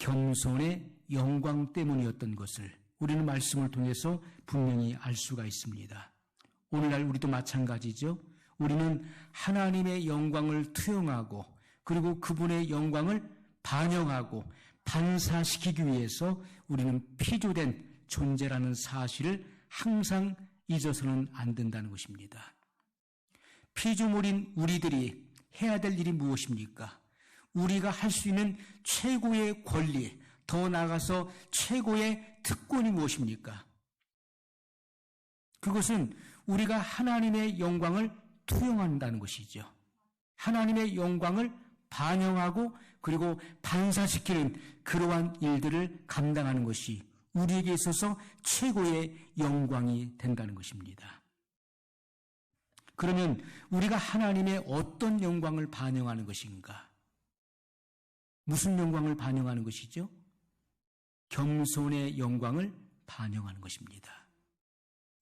겸손의 영광 때문이었던 것을 우리는 말씀을 통해서 분명히 알 수가 있습니다. 오늘날 우리도 마찬가지죠. 우리는 하나님의 영광을 투영하고 그리고 그분의 영광을 반영하고 반사시키기 위해서 우리는 피조된 존재라는 사실을 항상 잊어서는 안 된다는 것입니다. 피조물인 우리들이 해야 될 일이 무엇입니까? 우리가 할 수 있는 최고의 권리, 더 나아가서 최고의 특권이 무엇입니까? 그것은 우리가 하나님의 영광을 투영한다는 것이죠. 하나님의 영광을 반영하고 그리고 반사시키는 그러한 일들을 감당하는 것이 우리에게 있어서 최고의 영광이 된다는 것입니다. 그러면 우리가 하나님의 어떤 영광을 반영하는 것인가? 무슨 영광을 반영하는 것이죠? 겸손의 영광을 반영하는 것입니다.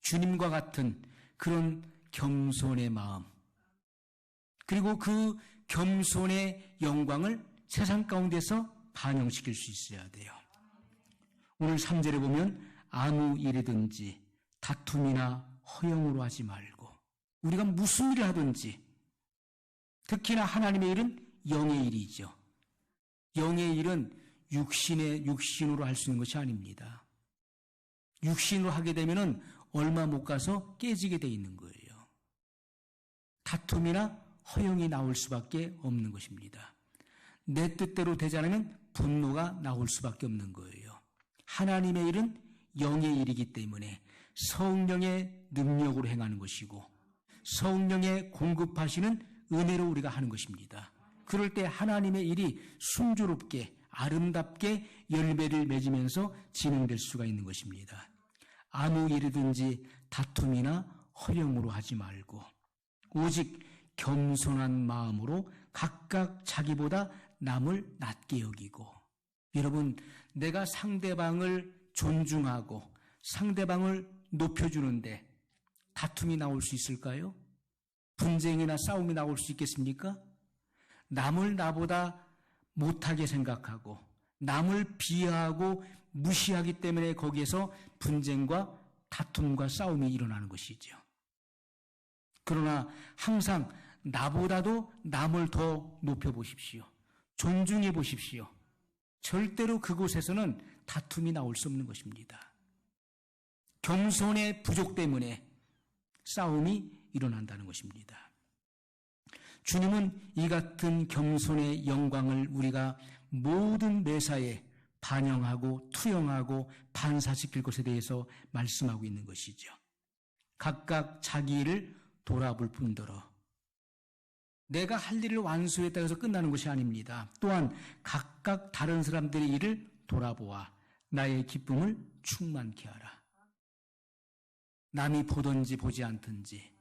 주님과 같은 그런 겸손의 마음, 그리고 그 겸손의 영광을 세상 가운데서 반영시킬 수 있어야 돼요. 오늘 3절에 보면 아무 일이든지 다툼이나 허영으로 하지 말고, 우리가 무슨 일을 하든지, 특히나 하나님의 일은 영의 일이죠. 영의 일은 육신으로 할 수 있는 것이 아닙니다. 육신으로 하게 되면 얼마 못 가서 깨지게 돼 있는 거예요. 다툼이나 허영이 나올 수밖에 없는 것입니다. 내 뜻대로 되지 않으면 분노가 나올 수밖에 없는 거예요. 하나님의 일은 영의 일이기 때문에 성령의 능력으로 행하는 것이고 성령의 공급하시는 은혜로 우리가 하는 것입니다. 그럴 때 하나님의 일이 순조롭게 아름답게 열매를 맺으면서 진행될 수가 있는 것입니다. 아무 일이든지 다툼이나 허영으로 하지 말고 오직 겸손한 마음으로 각각 자기보다 남을 낮게 여기고, 여러분, 내가 상대방을 존중하고 상대방을 높여주는데 다툼이 나올 수 있을까요? 분쟁이나 싸움이 나올 수 있겠습니까? 남을 나보다 못하게 생각하고 남을 비하하고 무시하기 때문에 거기에서 분쟁과 다툼과 싸움이 일어나는 것이죠. 그러나 항상 나보다도 남을 더 높여보십시오. 존중해 보십시오. 절대로 그곳에서는 다툼이 나올 수 없는 것입니다. 겸손의 부족 때문에 싸움이 일어난다는 것입니다. 주님은 이 같은 겸손의 영광을 우리가 모든 매사에 반영하고 투영하고 반사시킬 것에 대해서 말씀하고 있는 것이죠. 각각 자기 일을 돌아볼 뿐더러 내가 할 일을 완수했다고 해서 끝나는 것이 아닙니다. 또한 각각 다른 사람들의 일을 돌아보아 나의 기쁨을 충만케 하라. 남이 보든지 보지 않든지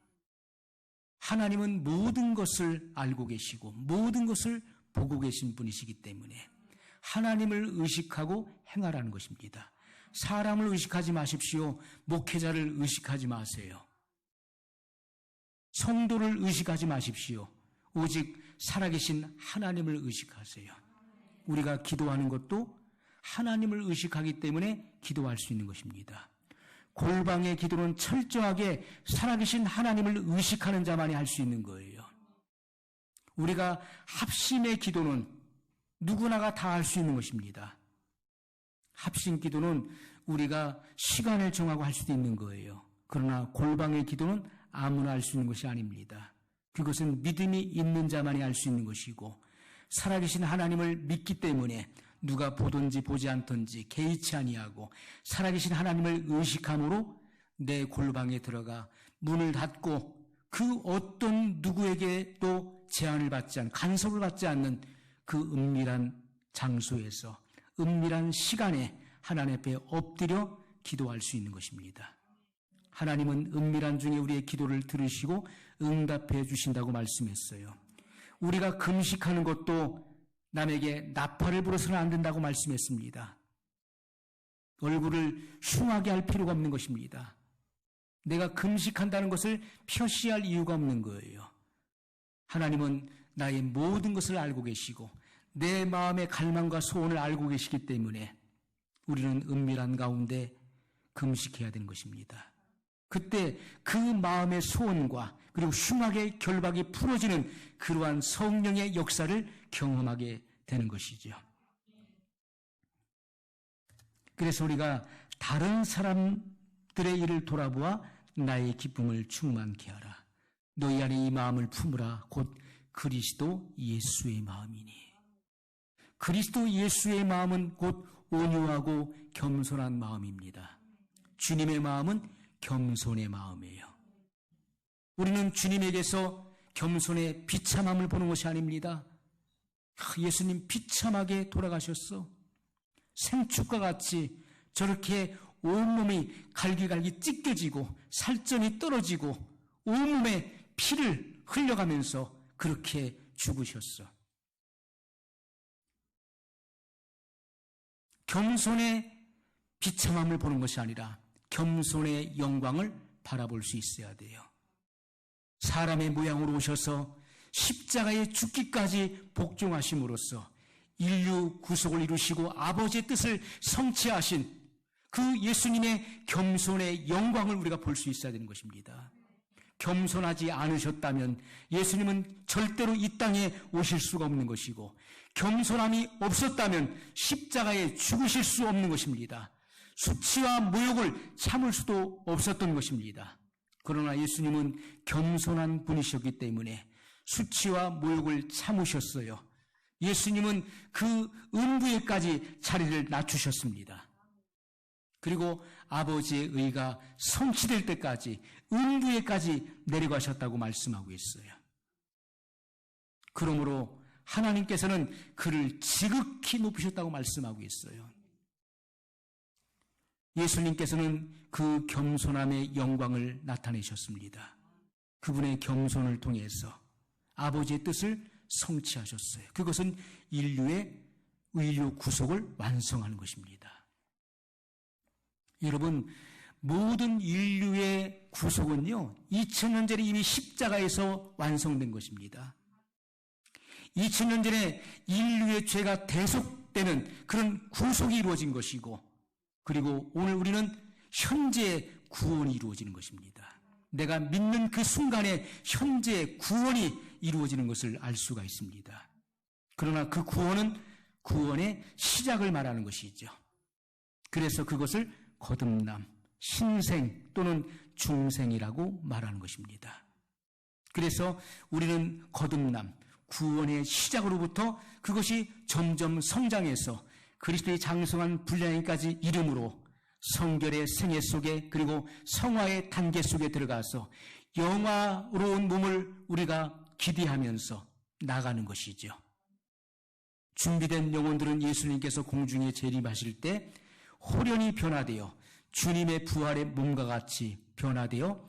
하나님은 모든 것을 알고 계시고 모든 것을 보고 계신 분이시기 때문에 하나님을 의식하고 행하라는 것입니다. 사람을 의식하지 마십시오. 목회자를 의식하지 마세요. 성도를 의식하지 마십시오. 오직 살아계신 하나님을 의식하세요. 우리가 기도하는 것도 하나님을 의식하기 때문에 기도할 수 있는 것입니다. 골방의 기도는 철저하게 살아계신 하나님을 의식하는 자만이 할 수 있는 거예요. 우리가 합심의 기도는 누구나가 다 할 수 있는 것입니다. 합심 기도는 우리가 시간을 정하고 할 수도 있는 거예요. 그러나 골방의 기도는 아무나 할 수 있는 것이 아닙니다. 그것은 믿음이 있는 자만이 할 수 있는 것이고 살아계신 하나님을 믿기 때문에 누가 보든지 보지 않든지 개의치 아니하고 살아계신 하나님을 의식함으로 내 골방에 들어가 문을 닫고 그 어떤 누구에게도 제한을 받지 않는, 간섭을 받지 않는 그 은밀한 장소에서 은밀한 시간에 하나님 앞에 엎드려 기도할 수 있는 것입니다. 하나님은 은밀한 중에 우리의 기도를 들으시고 응답해 주신다고 말씀했어요. 우리가 금식하는 것도 남에게 나팔을 불어서는 안 된다고 말씀했습니다. 얼굴을 흉하게 할 필요가 없는 것입니다. 내가 금식한다는 것을 표시할 이유가 없는 거예요. 하나님은 나의 모든 것을 알고 계시고 내 마음의 갈망과 소원을 알고 계시기 때문에 우리는 은밀한 가운데 금식해야 되는 것입니다. 그때 그 마음의 소원과 그리고 흉악의 결박이 풀어지는 그러한 성령의 역사를 경험하게 되는 것이죠. 그래서 우리가 다른 사람들의 일을 돌아보아 나의 기쁨을 충만케 하라. 너희 안에 이 마음을 품으라. 곧 그리스도 예수의 마음이니. 그리스도 예수의 마음은 곧 온유하고 겸손한 마음입니다. 주님의 마음은 겸손의 마음이에요. 우리는 주님에게서 겸손의 비참함을 보는 것이 아닙니다. 예수님 비참하게 돌아가셨어. 생축과 같이 저렇게 온몸이 갈기갈기 찢겨지고 살점이 떨어지고 온몸에 피를 흘려가면서 그렇게 죽으셨어. 겸손의 비참함을 보는 것이 아니라 겸손의 영광을 바라볼 수 있어야 돼요. 사람의 모양으로 오셔서 십자가에 죽기까지 복종하심으로써 인류 구속을 이루시고 아버지의 뜻을 성취하신 그 예수님의 겸손의 영광을 우리가 볼 수 있어야 되는 것입니다. 겸손하지 않으셨다면 예수님은 절대로 이 땅에 오실 수가 없는 것이고, 겸손함이 없었다면 십자가에 죽으실 수 없는 것입니다. 수치와 모욕을 참을 수도 없었던 것입니다. 그러나 예수님은 겸손한 분이셨기 때문에 수치와 모욕을 참으셨어요. 예수님은 그 음부에까지 자리를 낮추셨습니다. 그리고 아버지의 의가 성취될 때까지 음부에까지 내려가셨다고 말씀하고 있어요. 그러므로 하나님께서는 그를 지극히 높이셨다고 말씀하고 있어요. 예수님께서는 그 겸손함의 영광을 나타내셨습니다. 그분의 겸손을 통해서 아버지의 뜻을 성취하셨어요. 그것은 인류의 의료 구속을 완성하는 것입니다. 여러분, 모든 인류의 구속은요, 2000년 전에 이미 십자가에서 완성된 것입니다. 2000년 전에 인류의 죄가 대속되는 그런 구속이 이루어진 것이고, 그리고 오늘 우리는 현재의 구원이 이루어지는 것입니다. 내가 믿는 그 순간에 현재의 구원이 이루어지는 것을 알 수가 있습니다. 그러나 그 구원은 구원의 시작을 말하는 것이죠. 그래서 그것을 거듭남, 신생 또는 중생이라고 말하는 것입니다. 그래서 우리는 거듭남, 구원의 시작으로부터 그것이 점점 성장해서 그리스도의 장성한 분량까지 이름으로 성결의 생애 속에 그리고 성화의 단계 속에 들어가서 영화로운 몸을 우리가 기대하면서 나가는 것이죠. 준비된 영혼들은 예수님께서 공중에 재림하실 때 호련히 변화되어 주님의 부활의 몸과 같이 변화되어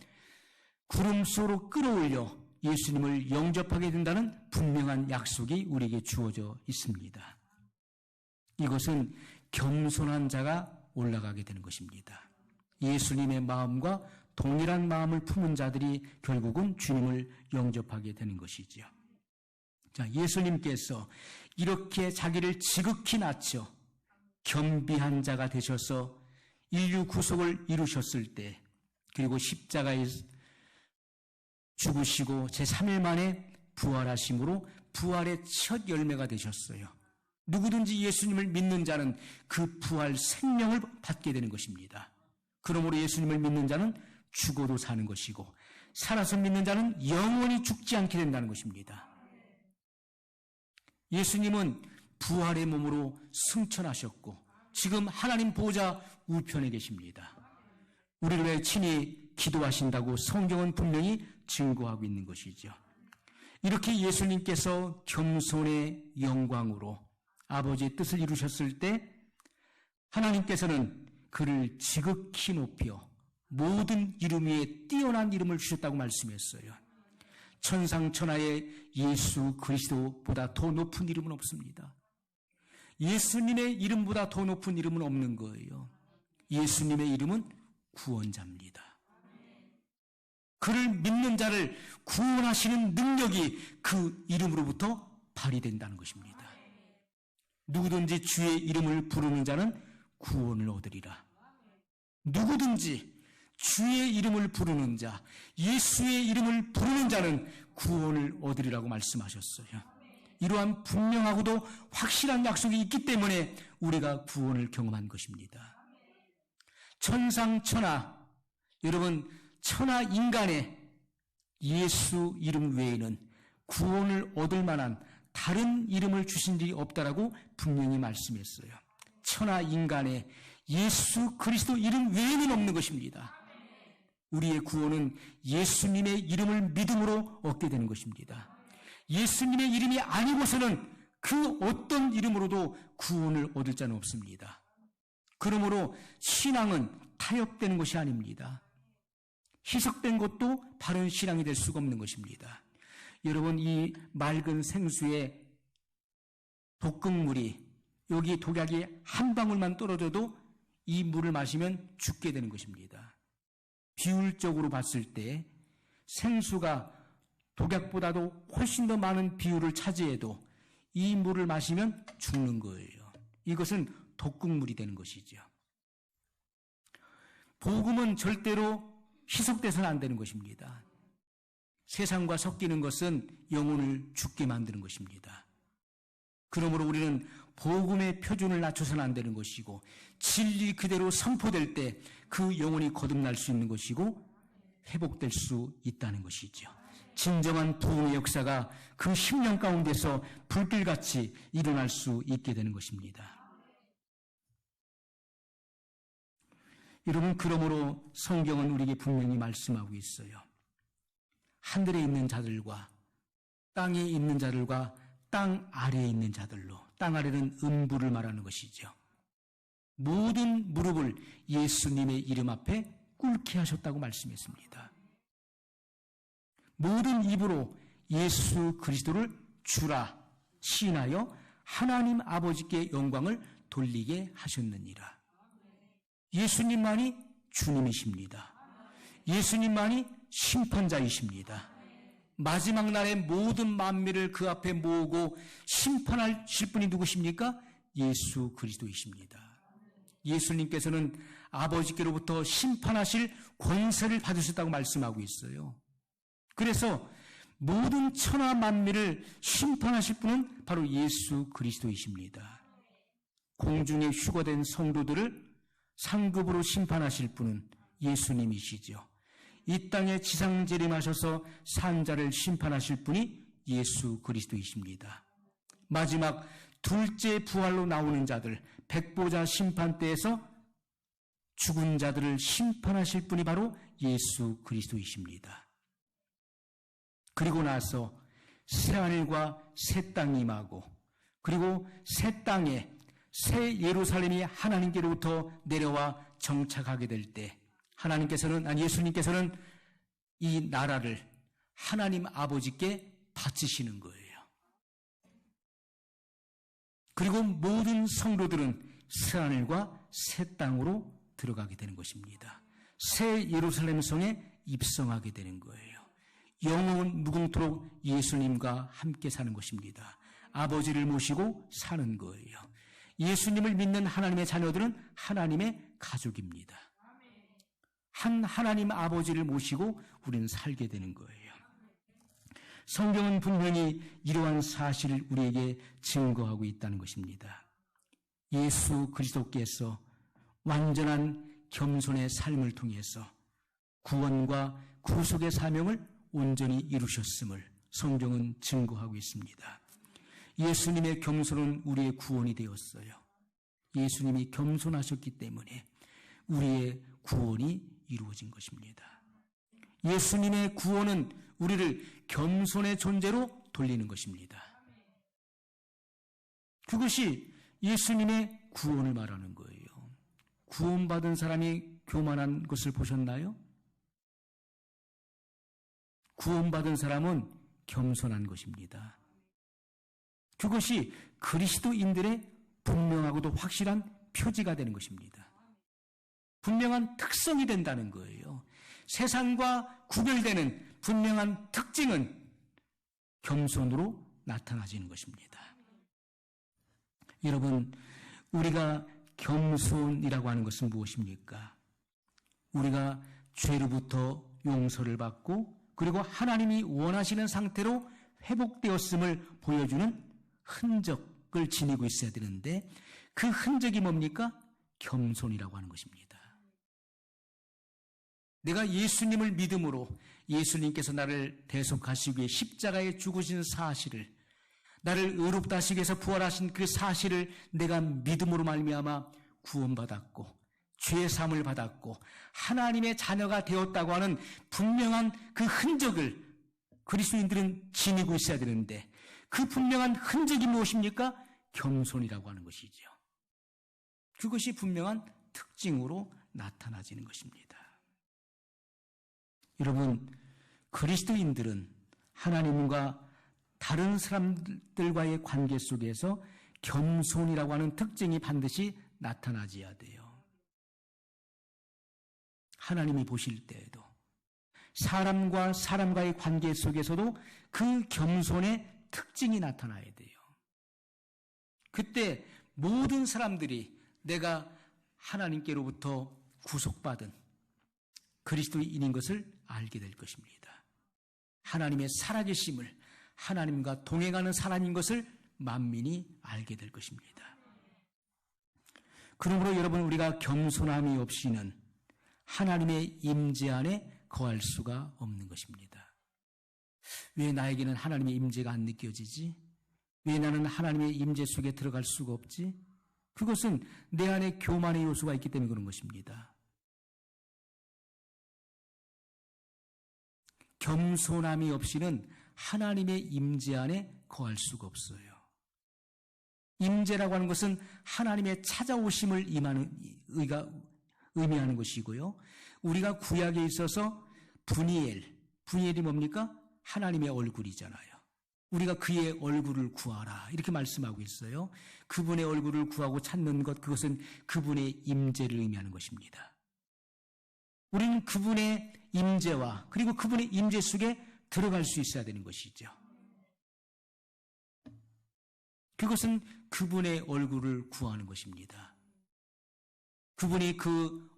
구름 속으로 끌어올려 예수님을 영접하게 된다는 분명한 약속이 우리에게 주어져 있습니다. 이것은 겸손한 자가 올라가게 되는 것입니다. 예수님의 마음과 동일한 마음을 품은 자들이 결국은 주님을 영접하게 되는 것이죠. 자, 예수님께서 이렇게 자기를 지극히 낮춰 겸비한 자가 되셔서 인류 구속을 이루셨을 때, 그리고 십자가에 죽으시고 제3일 만에 부활하심으로 부활의 첫 열매가 되셨어요. 누구든지 예수님을 믿는 자는 그 부활 생명을 받게 되는 것입니다. 그러므로 예수님을 믿는 자는 죽어도 사는 것이고 살아서 믿는 자는 영원히 죽지 않게 된다는 것입니다. 예수님은 부활의 몸으로 승천하셨고 지금 하나님 보좌 우편에 계십니다. 우리를 위해 친히 기도하신다고 성경은 분명히 증거하고 있는 것이죠. 이렇게 예수님께서 겸손의 영광으로 아버지의 뜻을 이루셨을 때 하나님께서는 그를 지극히 높여 모든 이름 위에 뛰어난 이름을 주셨다고 말씀했어요. 천상천하에 예수 그리스도보다 더 높은 이름은 없습니다. 예수님의 이름보다 더 높은 이름은 없는 거예요. 예수님의 이름은 구원자입니다. 그를 믿는 자를 구원하시는 능력이 그 이름으로부터 발휘된다는 것입니다. 누구든지 주의 이름을 부르는 자는 구원을 얻으리라. 누구든지 주의 이름을 부르는 자, 예수의 이름을 부르는 자는 구원을 얻으리라고 말씀하셨어요. 이러한 분명하고도 확실한 약속이 있기 때문에 우리가 구원을 경험한 것입니다. 천상천하, 여러분 천하 인간의 예수 이름 외에는 구원을 얻을 만한 다른 이름을 주신 일이 없다라고 분명히 말씀했어요. 천하 인간의 예수 그리스도 이름 외에는 없는 것입니다. 우리의 구원은 예수님의 이름을 믿음으로 얻게 되는 것입니다. 예수님의 이름이 아니고서는 그 어떤 이름으로도 구원을 얻을 자는 없습니다. 그러므로 신앙은 타협되는 것이 아닙니다. 희석된 것도 바른 신앙이 될 수가 없는 것입니다. 여러분, 이 맑은 생수에 독극물이, 여기 독약이 한 방울만 떨어져도 이 물을 마시면 죽게 되는 것입니다. 비율적으로 봤을 때 생수가 독약보다도 훨씬 더 많은 비율을 차지해도 이 물을 마시면 죽는 거예요. 이것은 독극물이 되는 것이죠. 복음은 절대로 희석돼서는 안 되는 것입니다. 세상과 섞이는 것은 영혼을 죽게 만드는 것입니다. 그러므로 우리는 복음의 표준을 낮춰서는 안 되는 것이고, 진리 그대로 선포될 때 그 영혼이 거듭날 수 있는 것이고 회복될 수 있다는 것이죠. 진정한 부흥의 역사가 그 10년 가운데서 불길같이 일어날 수 있게 되는 것입니다. 여러분, 그러므로 성경은 우리에게 분명히 말씀하고 있어요. 하늘에 있는 자들과 땅에 있는 자들과 땅 아래에 있는 자들로, 땅 아래는 음부를 말하는 것이죠. 모든 무릎을 예수님의 이름 앞에 꿇게 하셨다고 말씀했습니다. 모든 입으로 예수 그리스도를 주라 시인하여 하나님 아버지께 영광을 돌리게 하셨느니라. 예수님만이 주님이십니다. 예수님만이 심판자이십니다. 마지막 날에 모든 만민을 그 앞에 모으고 심판하실 분이 누구십니까? 예수 그리스도이십니다. 예수님께서는 아버지께로부터 심판하실 권세를 받으셨다고 말씀하고 있어요. 그래서 모든 천하 만민을 심판하실 분은 바로 예수 그리스도이십니다. 공중에 휴거된 성도들을 상급으로 심판하실 분은 예수님이시죠. 이 땅에 지상 재림하셔서 산자를 심판하실 분이 예수 그리스도이십니다. 마지막 둘째 부활로 나오는 자들, 백보자 심판대에서 죽은 자들을 심판하실 분이 바로 예수 그리스도이십니다. 그리고 나서 새하늘과 새 땅이 임하고, 그리고 새 땅에 새 예루살렘이 하나님께로부터 내려와 정착하게 될 때 예수님께서는 이 나라를 하나님 아버지께 바치시는 거예요. 그리고 모든 성도들은 새하늘과 새 땅으로 들어가게 되는 것입니다. 새 예루살렘 성에 입성하게 되는 거예요. 영원 무궁토록 예수님과 함께 사는 것입니다. 아버지를 모시고 사는 거예요. 예수님을 믿는 하나님의 자녀들은 하나님의 가족입니다. 한 하나님 아버지를 모시고 우리는 살게 되는 거예요. 성경은 분명히 이러한 사실을 우리에게 증거하고 있다는 것입니다. 예수 그리스도께서 완전한 겸손의 삶을 통해서 구원과 구속의 사명을 온전히 이루셨음을 성경은 증거하고 있습니다. 예수님의 겸손은 우리의 구원이 되었어요. 예수님이 겸손하셨기 때문에 우리의 구원이 이루어진 것입니다. 예수님의 구원은 우리를 겸손의 존재로 돌리는 것입니다. 그것이 예수님의 구원을 말하는 거예요. 구원받은 사람이 교만한 것을 보셨나요? 구원받은 사람은 겸손한 것입니다. 그것이 그리스도인들의 분명하고도 확실한 표지가 되는 것입니다. 분명한 특성이 된다는 거예요. 세상과 구별되는 분명한 특징은 겸손으로 나타나지는 것입니다. 여러분, 우리가 겸손이라고 하는 것은 무엇입니까? 우리가 죄로부터 용서를 받고 그리고 하나님이 원하시는 상태로 회복되었음을 보여주는 흔적을 지니고 있어야 되는데 그 흔적이 뭡니까? 겸손이라고 하는 것입니다. 내가 예수님을 믿음으로 예수님께서 나를 대속하시기 위해 십자가에 죽으신 사실을, 나를 의롭다 하시기 위해서 부활하신 그 사실을 내가 믿음으로 말미암아 구원받았고 죄 사함을 받았고 하나님의 자녀가 되었다고 하는 분명한 그 흔적을 그리스도인들은 지니고 있어야 되는데 그 분명한 흔적이 무엇입니까? 겸손이라고 하는 것이죠. 그것이 분명한 특징으로 나타나지는 것입니다. 여러분, 그리스도인들은 하나님과 다른 사람들과의 관계 속에서 겸손이라고 하는 특징이 반드시 나타나져야 돼요. 하나님이 보실 때에도 사람과 사람과의 관계 속에서도 그 겸손의 특징이 나타나야 돼요. 그때 모든 사람들이 내가 하나님께로부터 구속받은 그리스도인인 것을 알게 될 것입니다. 하나님의 살아계심을, 하나님과 동행하는 사람인 것을 만민이 알게 될 것입니다. 그러므로 여러분, 우리가 겸손함이 없이는 하나님의 임재 안에 거할 수가 없는 것입니다. 왜 나에게는 하나님의 임재가 안 느껴지지? 왜 나는 하나님의 임재 속에 들어갈 수가 없지? 그것은 내 안에 교만의 요소가 있기 때문에 그런 것입니다. 겸손함이 없이는 하나님의 임재 안에 거할 수가 없어요. 임재라고 하는 것은 하나님의 찾아오심을 의미하는 것이고요. 우리가 구약에 있어서 분이엘이 뭡니까? 하나님의 얼굴이잖아요. 우리가 그의 얼굴을 구하라 이렇게 말씀하고 있어요. 그분의 얼굴을 구하고 찾는 것, 그것은 그분의 임재를 의미하는 것입니다. 우리는 그분의 임재와 그리고 그분의 임재 속에 들어갈 수 있어야 되는 것이죠. 그것은 그분의 얼굴을 구하는 것입니다. 그분이 그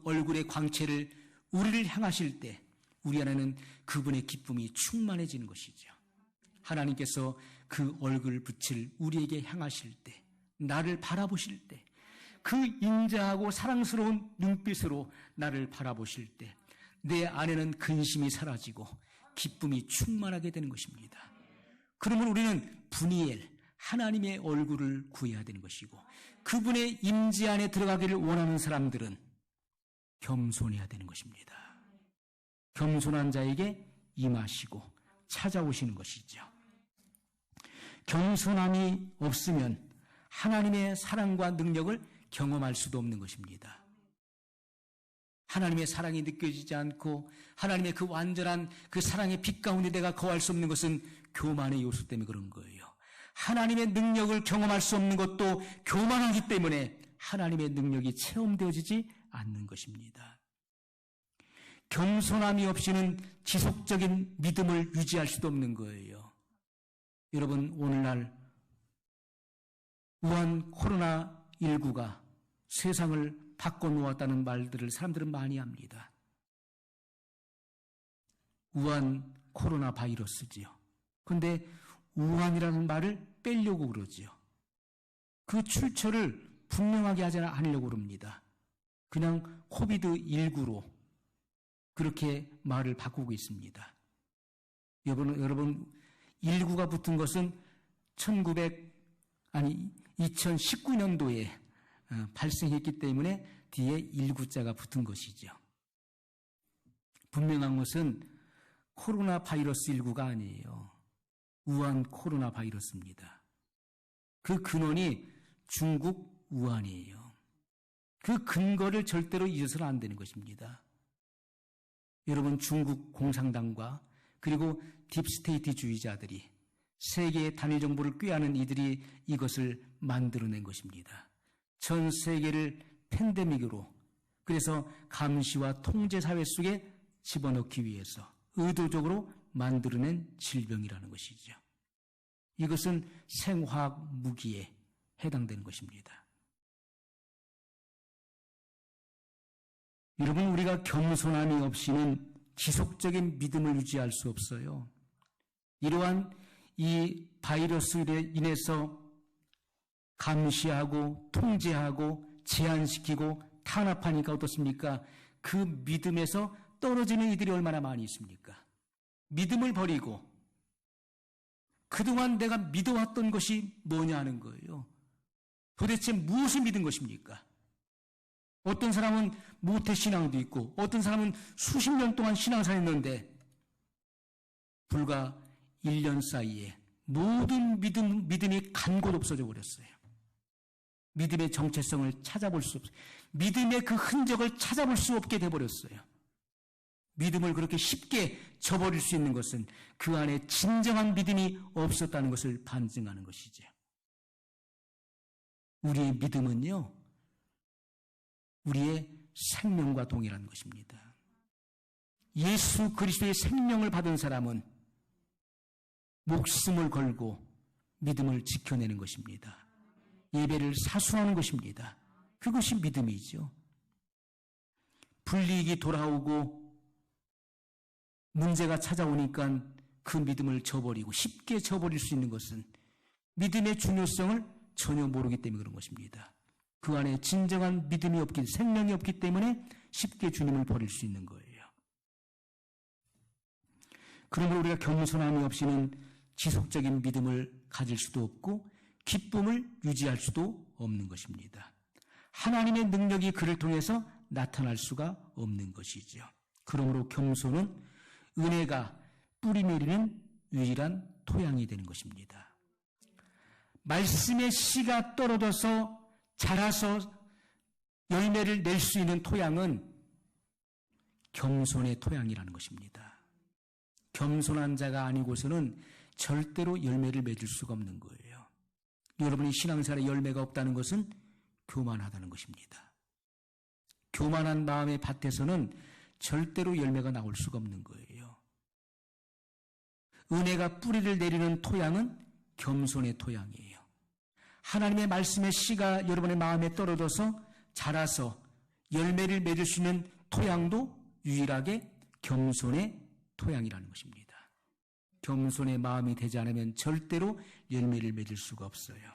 얼굴의 광채를 우리를 향하실 때 우리 안에는 그분의 기쁨이 충만해지는 것이죠. 하나님께서 그 얼굴 빛을 우리에게 향하실 때, 나를 바라보실 때, 그 인자하고 사랑스러운 눈빛으로 나를 바라보실 때 내 안에는 근심이 사라지고 기쁨이 충만하게 되는 것입니다. 그러면 우리는 분이엘, 하나님의 얼굴을 구해야 되는 것이고 그분의 임재 안에 들어가기를 원하는 사람들은 겸손해야 되는 것입니다. 겸손한 자에게 임하시고 찾아오시는 것이죠. 겸손함이 없으면 하나님의 사랑과 능력을 경험할 수도 없는 것입니다. 하나님의 사랑이 느껴지지 않고 하나님의 그 완전한 그 사랑의 빛 가운데 내가 거할 수 없는 것은 교만의 요소 때문에 그런 거예요. 하나님의 능력을 경험할 수 없는 것도 교만하기 때문에 하나님의 능력이 체험되어지지 않는 것입니다. 겸손함이 없이는 지속적인 믿음을 유지할 수도 없는 거예요. 여러분, 오늘날 우한 코로나19가 세상을 바꿔놓았다는 말들을 사람들은 많이 합니다. 우한 코로나 바이러스지요. 그런데 우한이라는 말을 빼려고 그러지요. 그 출처를 분명하게 하지 않으려고 그럽니다. 그냥 코비드19로 그렇게 말을 바꾸고 있습니다. 여러분 19가 붙은 것은 2019년도에 발생했기 때문에 뒤에 19자가 붙은 것이죠. 분명한 것은 코로나 바이러스 19가 아니에요. 우한 코로나 바이러스입니다. 그 근원이 중국 우한이에요. 그 근거를 절대로 잊어서는 안 되는 것입니다. 여러분, 중국 공산당과 그리고 딥스테이트주의자들이 세계의 단일 정보를 꾀하는 이들이 이것을 만들어낸 것입니다. 전 세계를 팬데믹으로, 그래서 감시와 통제 사회 속에 집어넣기 위해서 의도적으로 만들어낸 질병이라는 것이죠. 이것은 생화학 무기에 해당되는 것입니다. 여러분, 우리가 겸손함이 없이는 지속적인 믿음을 유지할 수 없어요. 이러한 이 바이러스로 인해서 감시하고 통제하고 제한시키고 탄압하니까 어떻습니까? 그 믿음에서 떨어지는 이들이 얼마나 많이 있습니까? 믿음을 버리고 그동안 내가 믿어왔던 것이 뭐냐 하는 거예요. 도대체 무엇을 믿은 것입니까? 어떤 사람은 모태신앙도 있고 어떤 사람은 수십 년 동안 신앙생활했는데 불과 1년 사이에 모든 믿음이 간곳 없어져 버렸어요. 믿음의 정체성을 찾아볼 수 없어요. 믿음의 그 흔적을 찾아볼 수 없게 돼버렸어요. 믿음을 그렇게 쉽게 저버릴 수 있는 것은 그 안에 진정한 믿음이 없었다는 것을 반증하는 것이죠. 우리의 믿음은요, 우리의 생명과 동일한 것입니다. 예수 그리스도의 생명을 받은 사람은 목숨을 걸고 믿음을 지켜내는 것입니다. 예배를 사수하는 것입니다. 그것이 믿음이죠. 불이익이 돌아오고 문제가 찾아오니까 그 믿음을 저버리고 쉽게 저버릴 수 있는 것은 믿음의 중요성을 전혀 모르기 때문에 그런 것입니다. 그 안에 진정한 믿음이 없기, 생명이 없기 때문에 쉽게 주님을 버릴 수 있는 거예요. 그러므로 우리가 겸손함이 없이는 지속적인 믿음을 가질 수도 없고 기쁨을 유지할 수도 없는 것입니다. 하나님의 능력이 그를 통해서 나타날 수가 없는 것이죠. 그러므로 겸손은 은혜가 뿌리내리는 유일한 토양이 되는 것입니다. 말씀의 씨가 떨어져서 자라서 열매를 낼 수 있는 토양은 겸손의 토양이라는 것입니다. 겸손한 자가 아니고서는 절대로 열매를 맺을 수가 없는 거예요. 여러분이 신앙생활에 열매가 없다는 것은 교만하다는 것입니다. 교만한 마음의 밭에서는 절대로 열매가 나올 수가 없는 거예요. 은혜가 뿌리를 내리는 토양은 겸손의 토양이에요. 하나님의 말씀의 씨가 여러분의 마음에 떨어져서 자라서 열매를 맺을 수 있는 토양도 유일하게 겸손의 토양이라는 것입니다. 겸손의 마음이 되지 않으면 절대로 열매를 맺을 수가 없어요.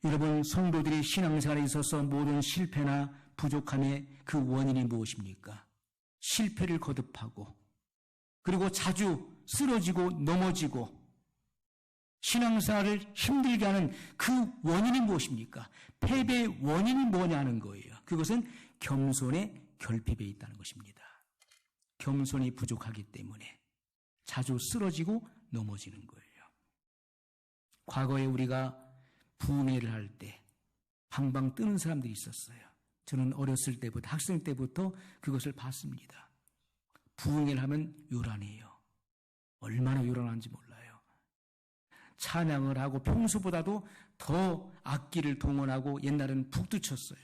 여러분, 성도들이 신앙생활에 있어서 모든 실패나 부족함의 그 원인이 무엇입니까? 실패를 거듭하고 그리고 자주 쓰러지고 넘어지고 신앙생활을 힘들게 하는 그 원인이 무엇입니까? 패배의 원인이 뭐냐 하는 거예요. 그것은 겸손의 결핍에 있다는 것입니다. 겸손이 부족하기 때문에 자주 쓰러지고 넘어지는 거예요. 과거에 우리가 부흥회를 할 때 방방 뜨는 사람들이 있었어요. 저는 어렸을 때부터, 학생 때부터 그것을 봤습니다. 부흥회를 하면 요란해요. 얼마나 요란한지 몰라요. 찬양을 하고 평소보다도 더 악기를 동원하고 옛날에는 북도 쳤어요.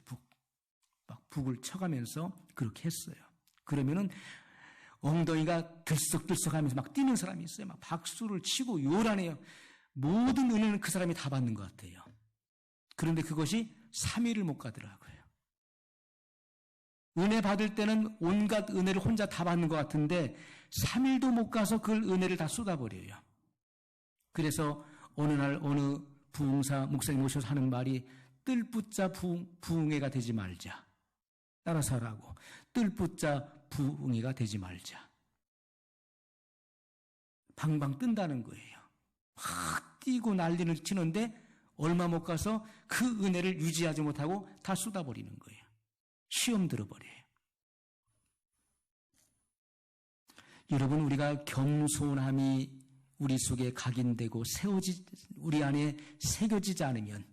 막 북을 쳐가면서 그렇게 했어요. 그러면은 엉덩이가 들썩들썩 하면서 막 뛰는 사람이 있어요. 막 박수를 치고 요란해요. 모든 은혜는 그 사람이 다 받는 것 같아요. 그런데 그것이 3일을 못 가더라고요. 은혜 받을 때는 온갖 은혜를 혼자 다 받는 것 같은데 3일도 못 가서 그 은혜를 다 쏟아버려요. 그래서 어느 날 어느 부흥사 목사님 오셔서 하는 말이 뜰붙자 부흥회가 되지 말자. 따라서 하라고. 뜰붙자 부흥회가 되지 말자. 방방 뜬다는 거예요. 막 뛰고 난리를 치는데 얼마 못 가서 그 은혜를 유지하지 못하고 다 쏟아버리는 거예요. 시험 들어버려요. 여러분, 우리가 겸손함이 우리 속에 각인되고 우리 안에 새겨지지 않으면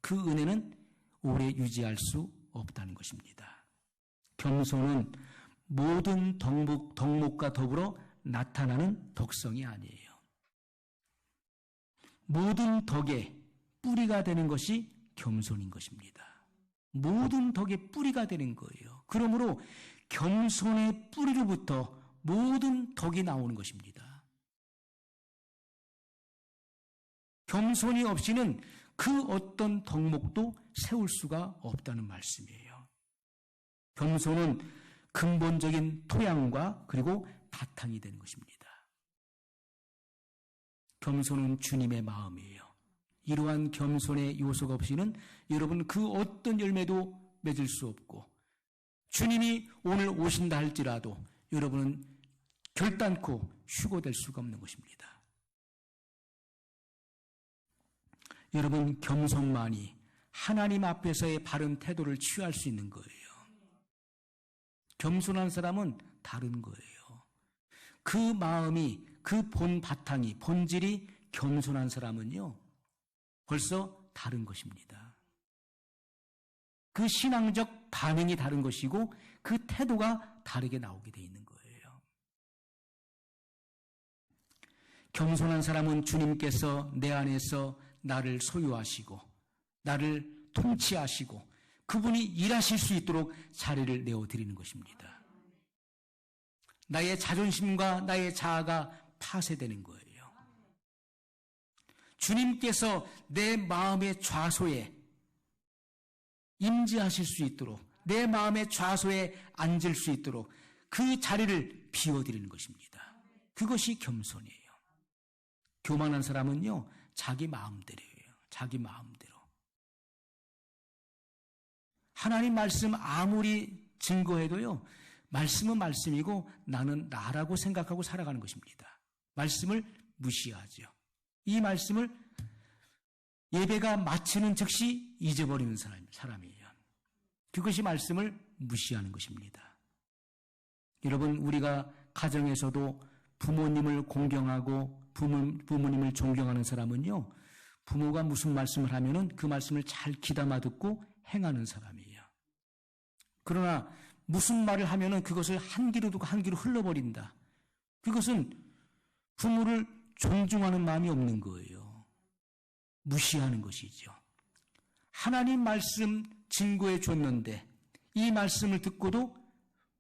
그 은혜는 오래 유지할 수 없다는 것입니다. 겸손은 모든 덕목과 더불어 나타나는 덕성이 아니에요. 모든 덕의 뿌리가 되는 것이 겸손인 것입니다. 모든 덕의 뿌리가 되는 거예요. 그러므로 겸손의 뿌리로부터 모든 덕이 나오는 것입니다. 겸손이 없이는 그 어떤 덕목도 세울 수가 없다는 말씀이에요. 겸손은 근본적인 토양과 그리고 바탕이 되는 것입니다. 겸손은 주님의 마음이에요. 이러한 겸손의 요소가 없이는 여러분 그 어떤 열매도 맺을 수 없고, 주님이 오늘 오신다 할지라도 여러분은 결단코 휴고될 수가 없는 것입니다. 여러분, 겸손만이 하나님 앞에서의 바른 태도를 취할 수 있는 거예요. 겸손한 사람은 다른 거예요. 그 마음이, 그 본 바탕이, 본질이 겸손한 사람은요, 벌써 다른 것입니다. 그 신앙적 반응이 다른 것이고 그 태도가 다르게 나오게 돼 있는 거예요. 겸손한 사람은 주님께서 내 안에서 나를 소유하시고 나를 통치하시고 그분이 일하실 수 있도록 자리를 내어드리는 것입니다. 나의 자존심과 나의 자아가 파쇄되는 거예요. 주님께서 내 마음의 좌소에 임재하실 수 있도록, 내 마음의 좌소에 앉을 수 있도록 그 자리를 비워드리는 것입니다. 그것이 겸손이에요. 교만한 사람은요, 자기 마음대로예요. 자기 마음대로. 하나님 말씀 아무리 증거해도요, 말씀은 말씀이고 나는 나라고 생각하고 살아가는 것입니다. 말씀을 무시하죠. 이 말씀을 예배가 마치는 즉시 잊어버리는 사람이에요. 그것이 말씀을 무시하는 것입니다. 여러분, 우리가 가정에서도 부모님을 공경하고 부모님을 존경하는 사람은요, 부모가 무슨 말씀을 하면은 그 말씀을 잘 귀담아 듣고 행하는 사람이에요. 그러나 무슨 말을 하면은 그것을 한 귀로 듣고 한 귀로 흘러버린다. 그것은 부모를 존중하는 마음이 없는 거예요. 무시하는 것이죠. 하나님 말씀 증거해 줬는데 이 말씀을 듣고도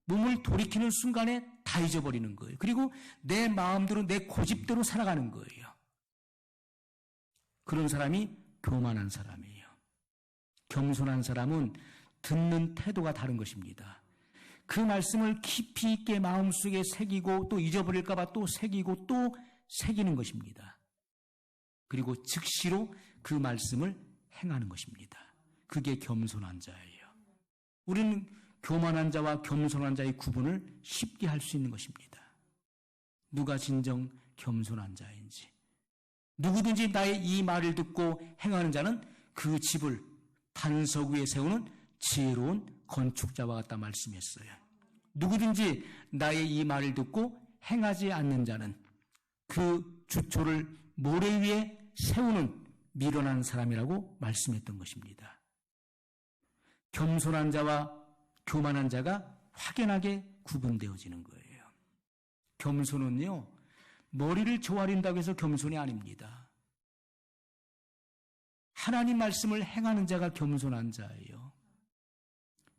몸을 돌이키는 순간에 다 잊어버리는 거예요. 그리고 내 마음대로 내 고집대로 살아가는 거예요. 그런 사람이 교만한 사람이에요. 겸손한 사람은 듣는 태도가 다른 것입니다. 그 말씀을 깊이 있게 마음속에 새기고 또 잊어버릴까 봐 또 새기고 또 새기는 것입니다. 그리고 즉시로 그 말씀을 행하는 것입니다. 그게 겸손한 자예요. 우리는 교만한 자와 겸손한 자의 구분을 쉽게 할 수 있는 것입니다. 누가 진정 겸손한 자인지. 누구든지 나의 이 말을 듣고 행하는 자는 그 집을 반석 위에 세우는 지혜로운 건축자와 같다 말씀했어요. 누구든지 나의 이 말을 듣고 행하지 않는 자는 그 주초를 모래 위에 세우는 미련한 사람이라고 말씀했던 것입니다. 겸손한 자와 교만한 자가 확연하게 구분되어지는 거예요. 겸손은요, 머리를 조아린다고 해서 겸손이 아닙니다. 하나님 말씀을 행하는 자가 겸손한 자예요.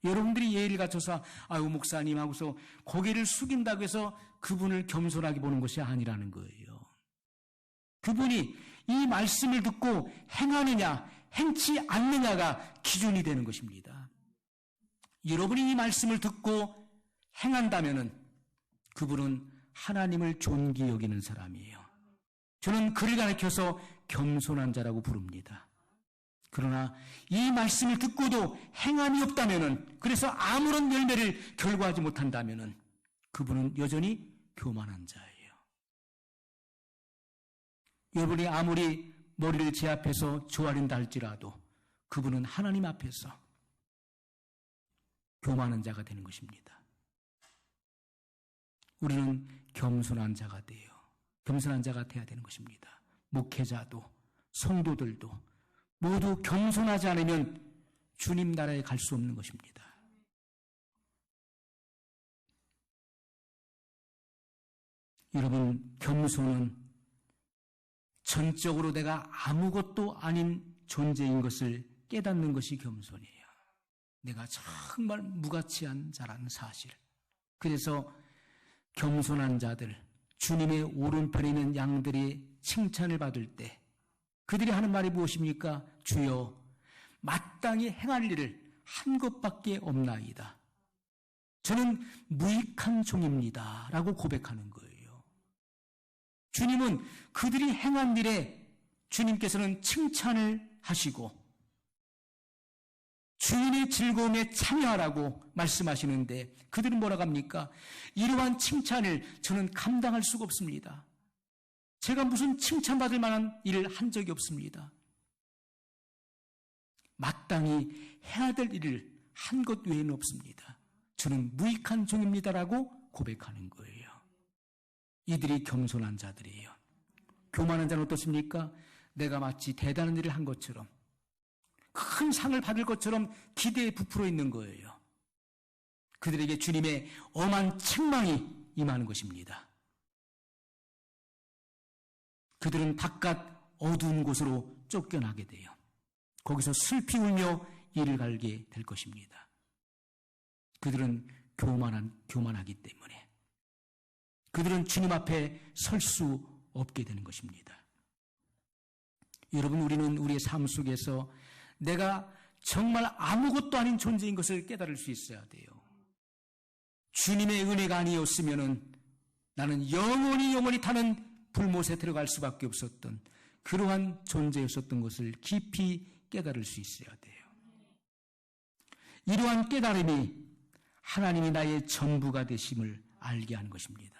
여러분들이 예의를 갖춰서 아유 목사님 하고서 고개를 숙인다고 해서 그분을 겸손하게 보는 것이 아니라는 거예요. 그분이 이 말씀을 듣고 행하느냐 행치 않느냐가 기준이 되는 것입니다. 여러분이 이 말씀을 듣고 행한다면은 그분은 하나님을 존귀 여기는 사람이에요. 저는 그를 가리켜서 겸손한 자라고 부릅니다. 그러나 이 말씀을 듣고도 행함이 없다면은, 그래서 아무런 열매를 결과하지 못한다면은 그분은 여전히 교만한 자예요. 여러분이 아무리 머리를 제 앞에서 조아린다 할지라도 그분은 하나님 앞에서 교만한 자가 되는 것입니다. 우리는 겸손한 자가 돼요. 겸손한 자가 돼야 되는 것입니다. 목회자도 성도들도 모두 겸손하지 않으면 주님 나라에 갈 수 없는 것입니다. 여러분, 겸손은 전적으로 내가 아무것도 아닌 존재인 것을 깨닫는 것이 겸손이에요. 내가 정말 무가치한 자라는 사실. 그래서 겸손한 자들, 주님의 오른편에 있는 양들이 칭찬을 받을 때 그들이 하는 말이 무엇입니까? 주여, 마땅히 행할 일을 한 것밖에 없나이다. 저는 무익한 종입니다. 라고 고백하는 거예요. 주님은 그들이 행한 일에 주님께서는 칭찬을 하시고 주인의 즐거움에 참여하라고 말씀하시는데 그들은 뭐라고 합니까? 이러한 칭찬을 저는 감당할 수가 없습니다. 제가 무슨 칭찬받을 만한 일을 한 적이 없습니다. 마땅히 해야 될 일을 한 것 외에는 없습니다. 저는 무익한 종입니다라고 고백하는 거예요. 이들이 겸손한 자들이에요. 교만한 자는 어떻습니까? 내가 마치 대단한 일을 한 것처럼 큰 상을 받을 것처럼 기대에 부풀어 있는 거예요. 그들에게 주님의 엄한 책망이 임하는 것입니다. 그들은 바깥 어두운 곳으로 쫓겨나게 돼요. 거기서 슬피 울며 이를 갈게 될 것입니다. 그들은 교만하기 때문에 그들은 주님 앞에 설 수 없게 되는 것입니다. 여러분, 우리는 우리의 삶 속에서 내가 정말 아무것도 아닌 존재인 것을 깨달을 수 있어야 돼요. 주님의 은혜가 아니었으면 나는 영원히 타는 불못에 들어갈 수밖에 없었던 그러한 존재였었던 것을 깊이 깨달을 수 있어야 돼요. 이러한 깨달음이 하나님이 나의 전부가 되심을 알게 하는 것입니다.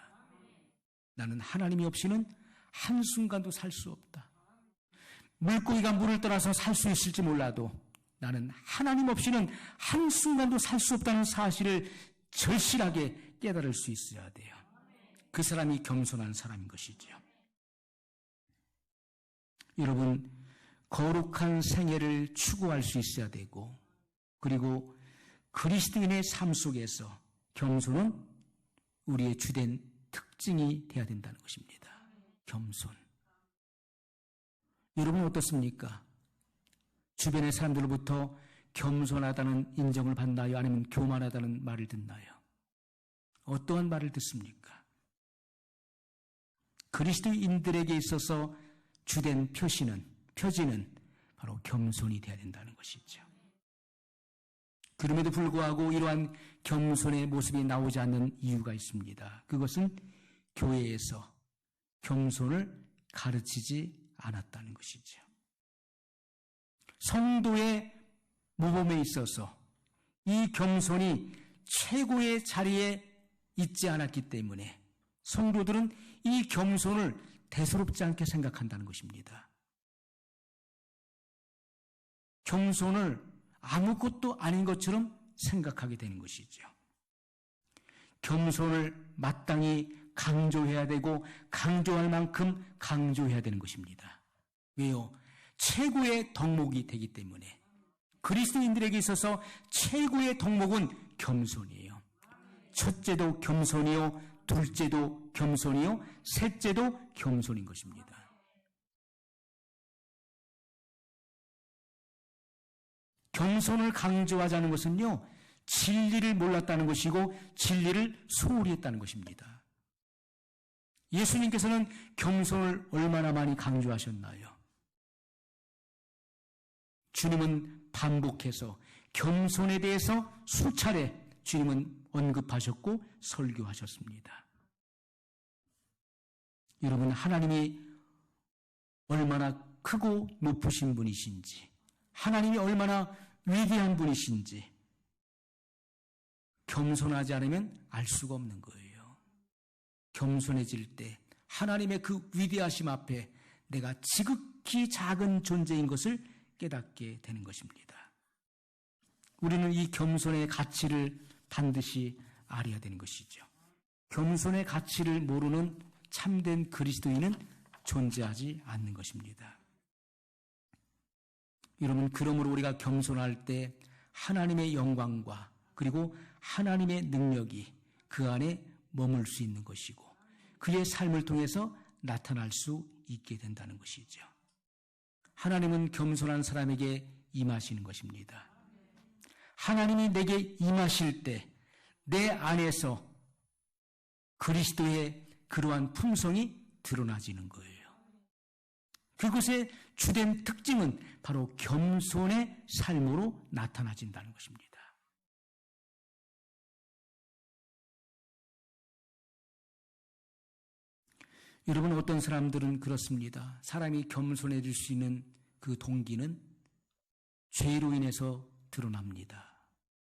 나는 하나님이 없이는 한순간도 살 수 없다. 물고기가 물을 떠나서 살 수 있을지 몰라도 나는 하나님 없이는 한순간도 살 수 없다는 사실을 절실하게 깨달을 수 있어야 돼요. 그 사람이 겸손한 사람인 것이죠. 여러분, 거룩한 생애를 추구할 수 있어야 되고, 그리고 그리스도인의 삶 속에서 겸손은 우리의 주된 특징이 되어야 된다는 것입니다. 겸손. 여러분 어떻습니까? 주변의 사람들로부터 겸손하다는 인정을 받나요? 아니면 교만하다는 말을 듣나요? 어떠한 말을 듣습니까? 그리스도인들에게 있어서 주된 표지는 바로 겸손이 되어야 된다는 것이죠. 그럼에도 불구하고 이러한 겸손의 모습이 나오지 않는 이유가 있습니다. 그것은 교회에서 겸손을 가르치지 않았다는 것이죠. 성도의 모범에 있어서 이 겸손이 최고의 자리에 있지 않았기 때문에 성도들은 이 겸손을 대수롭지 않게 생각한다는 것입니다. 겸손을 아무것도 아닌 것처럼 생각하게 되는 것이죠. 겸손을 마땅히 강조해야 되고 강조할 만큼 강조해야 되는 것입니다. 왜요? 최고의 덕목이 되기 때문에. 그리스도인들에게 있어서 최고의 덕목은 겸손이에요. 첫째도 겸손이요, 둘째도 겸손이요, 셋째도 겸손인 것입니다. 겸손을 강조하자는 것은요, 진리를 몰랐다는 것이고 진리를 소홀히 했다는 것입니다. 예수님께서는 겸손을 얼마나 많이 강조하셨나요? 주님은 반복해서 겸손에 대해서 수차례 주님은 언급하셨고 설교하셨습니다. 여러분, 하나님이 얼마나 크고 높으신 분이신지, 하나님이 얼마나 위대한 분이신지 겸손하지 않으면 알 수가 없는 거예요. 겸손해질 때 하나님의 그 위대하심 앞에 내가 지극히 작은 존재인 것을 깨닫게 되는 것입니다. 우리는 이 겸손의 가치를 반드시 알아야 되는 것이죠. 겸손의 가치를 모르는 참된 그리스도인은 존재하지 않는 것입니다. 여러분, 그러므로 우리가 겸손할 때 하나님의 영광과 그리고 하나님의 능력이 그 안에 머물 수 있는 것이고 그의 삶을 통해서 나타날 수 있게 된다는 것이죠. 하나님은 겸손한 사람에게 임하시는 것입니다. 하나님이 내게 임하실 때 내 안에서 그리스도의 그러한 품성이 드러나지는 거예요. 그것에 주된 특징은 바로 겸손의 삶으로 나타나진다는 것입니다. 여러분, 어떤 사람들은 그렇습니다. 사람이 겸손해질 수 있는 그 동기는 죄로 인해서 드러납니다.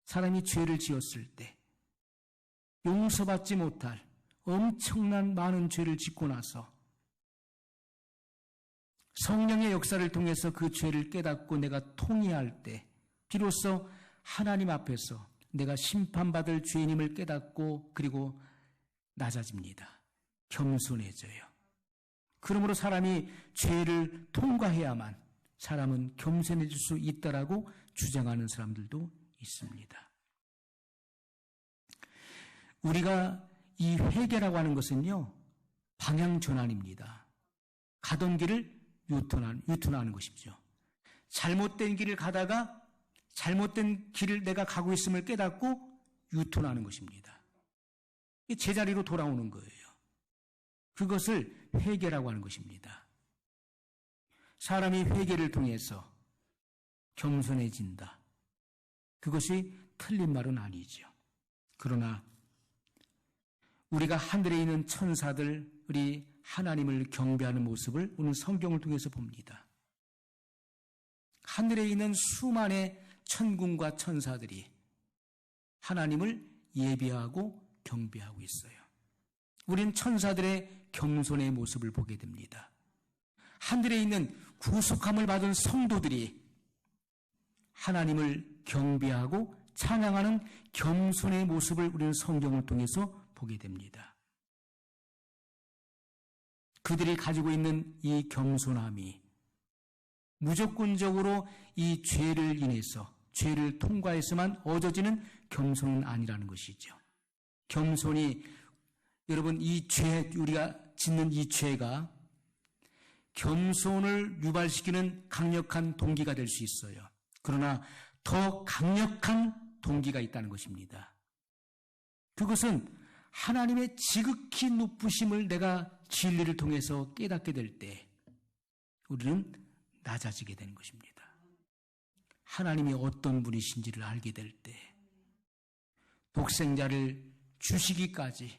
사람이 죄를 지었을 때 용서받지 못할 엄청난 많은 죄를 짓고 나서 성령의 역사를 통해서 그 죄를 깨닫고 내가 통회할 때 비로소 하나님 앞에서 내가 심판받을 죄인임을 깨닫고 그리고 낮아집니다. 겸손해져요. 그러므로 사람이 죄를 통과해야만 사람은 겸손해질 수 있다라고 주장하는 사람들도 있습니다. 우리가 이 회개라고 하는 것은요, 방향 전환입니다. 가던 길을 유턴하는 것이죠. 잘못된 길을 가다가 잘못된 길을 내가 가고 있음을 깨닫고 유턴하는 것입니다. 제자리로 돌아오는 거예요. 그것을 회개라고 하는 것입니다. 사람이 회개를 통해서 겸손해진다. 그것이 틀린 말은 아니죠. 그러나 우리가 하늘에 있는 천사들이 하나님을 경배하는 모습을 오늘 성경을 통해서 봅니다. 하늘에 있는 수만의 천군과 천사들이 하나님을 예배하고 경배하고 있어요. 우리는 천사들의 겸손의 모습을 보게 됩니다. 하늘에 있는 구속함을 받은 성도들이 하나님을 경배하고 찬양하는 겸손의 모습을 우리는 성경을 통해서 보게 됩니다. 그들이 가지고 있는 이 겸손함이 무조건적으로 이 죄를 인해서 죄를 통과해서만 얻어지는 겸손은 아니라는 것이죠. 겸손이 여러분 이 죄, 우리가 짓는 이 죄가 겸손을 유발시키는 강력한 동기가 될 수 있어요. 그러나 더 강력한 동기가 있다는 것입니다. 그것은 하나님의 지극히 높으심을 내가 진리를 통해서 깨닫게 될 때 우리는 낮아지게 되는 것입니다. 하나님이 어떤 분이신지를 알게 될 때 독생자를 주시기까지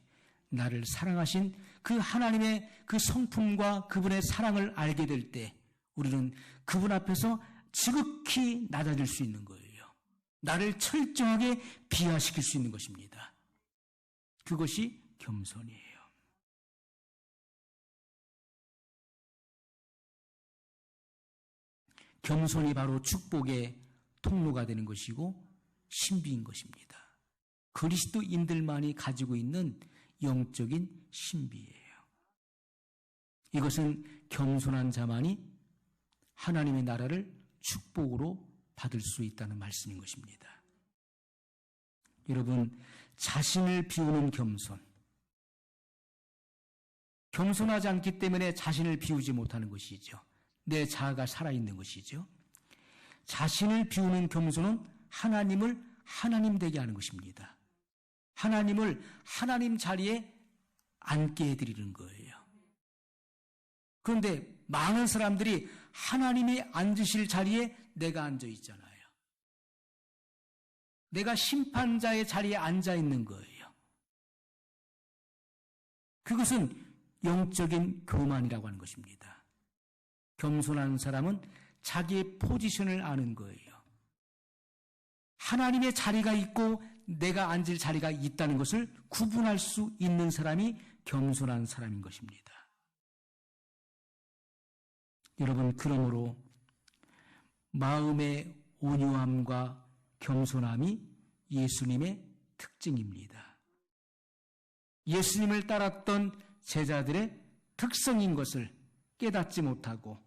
나를 사랑하신 그 하나님의 그 성품과 그분의 사랑을 알게 될 때 우리는 그분 앞에서 지극히 낮아질 수 있는 거예요. 나를 철저하게 비하시킬 수 있는 것입니다. 그것이 겸손이에요. 겸손이 바로 축복의 통로가 되는 것이고 신비인 것입니다. 그리스도인들만이 가지고 있는 영적인 신비예요. 이것은 겸손한 자만이 하나님의 나라를 축복으로 받을 수 있다는 말씀인 것입니다. 여러분, 자신을 비우는 겸손. 겸손하지 않기 때문에 자신을 비우지 못하는 것이죠. 내 자아가 살아있는 것이죠. 자신을 비우는 겸손은 하나님을 하나님 되게 하는 것입니다. 하나님을 하나님 자리에 앉게 해드리는 거예요. 그런데 많은 사람들이 하나님이 앉으실 자리에 내가 앉아 있잖아요. 내가 심판자의 자리에 앉아 있는 거예요. 그것은 영적인 교만이라고 하는 것입니다. 겸손한 사람은 자기의 포지션을 아는 거예요. 하나님의 자리가 있고 내가 앉을 자리가 있다는 것을 구분할 수 있는 사람이 겸손한 사람인 것입니다. 여러분, 그러므로 마음의 온유함과 겸손함이 예수님의 특징입니다. 예수님을 따랐던 제자들의 특성인 것을 깨닫지 못하고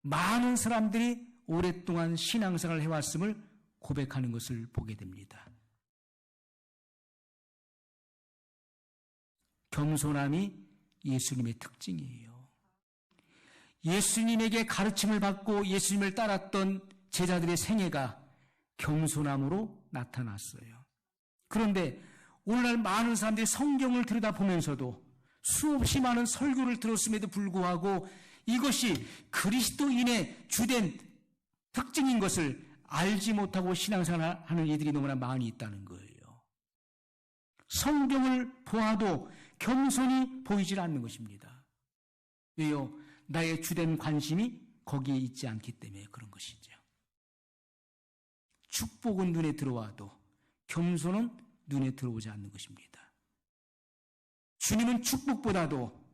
많은 사람들이 오랫동안 신앙생활을 해왔음을 고백하는 것을 보게 됩니다. 겸손함이 예수님의 특징이에요. 예수님에게 가르침을 받고 예수님을 따랐던 제자들의 생애가 겸손함으로 나타났어요. 그런데 오늘날 많은 사람들이 성경을 들여다보면서도 수없이 많은 설교를 들었음에도 불구하고 이것이 그리스도인의 주된 특징인 것을 알지 못하고 신앙생활하는 이들이 너무나 많이 있다는 거예요. 성경을 보아도 겸손히 보이질 않는 것입니다. 왜요? 나의 주된 관심이 거기에 있지 않기 때문에 그런 것이죠. 축복은 눈에 들어와도 겸손은 눈에 들어오지 않는 것입니다. 주님은 축복보다도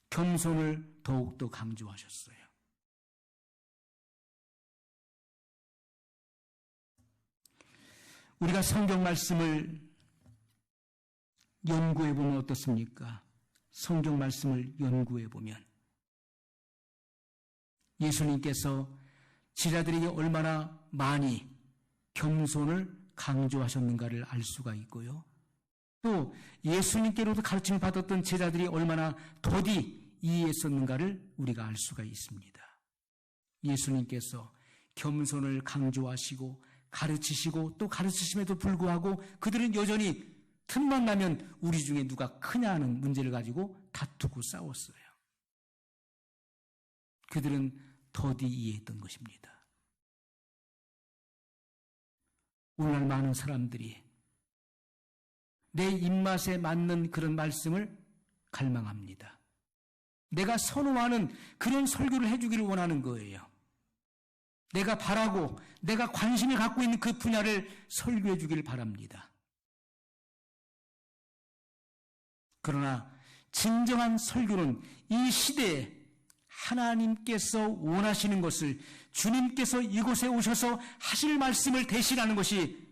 겸손을 더욱더 강조하셨어요. 우리가 성경 말씀을 연구해 보면 어떻습니까? 성경 말씀을 연구해 보면 예수님께서 제자들에게 얼마나 많이 겸손을 강조하셨는가를 알 수가 있고요. 또 예수님께로부터 가르침을 받았던 제자들이 얼마나 더디 이해했었는가를 우리가 알 수가 있습니다. 예수님께서 겸손을 강조하시고 가르치시고 또 가르치심에도 불구하고 그들은 여전히 틈만 나면 우리 중에 누가 크냐 하는 문제를 가지고 다투고 싸웠어요. 그들은 더디 이해했던 것입니다. 오늘날 많은 사람들이 내 입맛에 맞는 그런 말씀을 갈망합니다. 내가 선호하는 그런 설교를 해주기를 원하는 거예요. 내가 바라고 내가 관심을 갖고 있는 그 분야를 설교해 주기를 바랍니다. 그러나 진정한 설교는 이 시대에 하나님께서 원하시는 것을 주님께서 이곳에 오셔서 하실 말씀을 대신하는 것이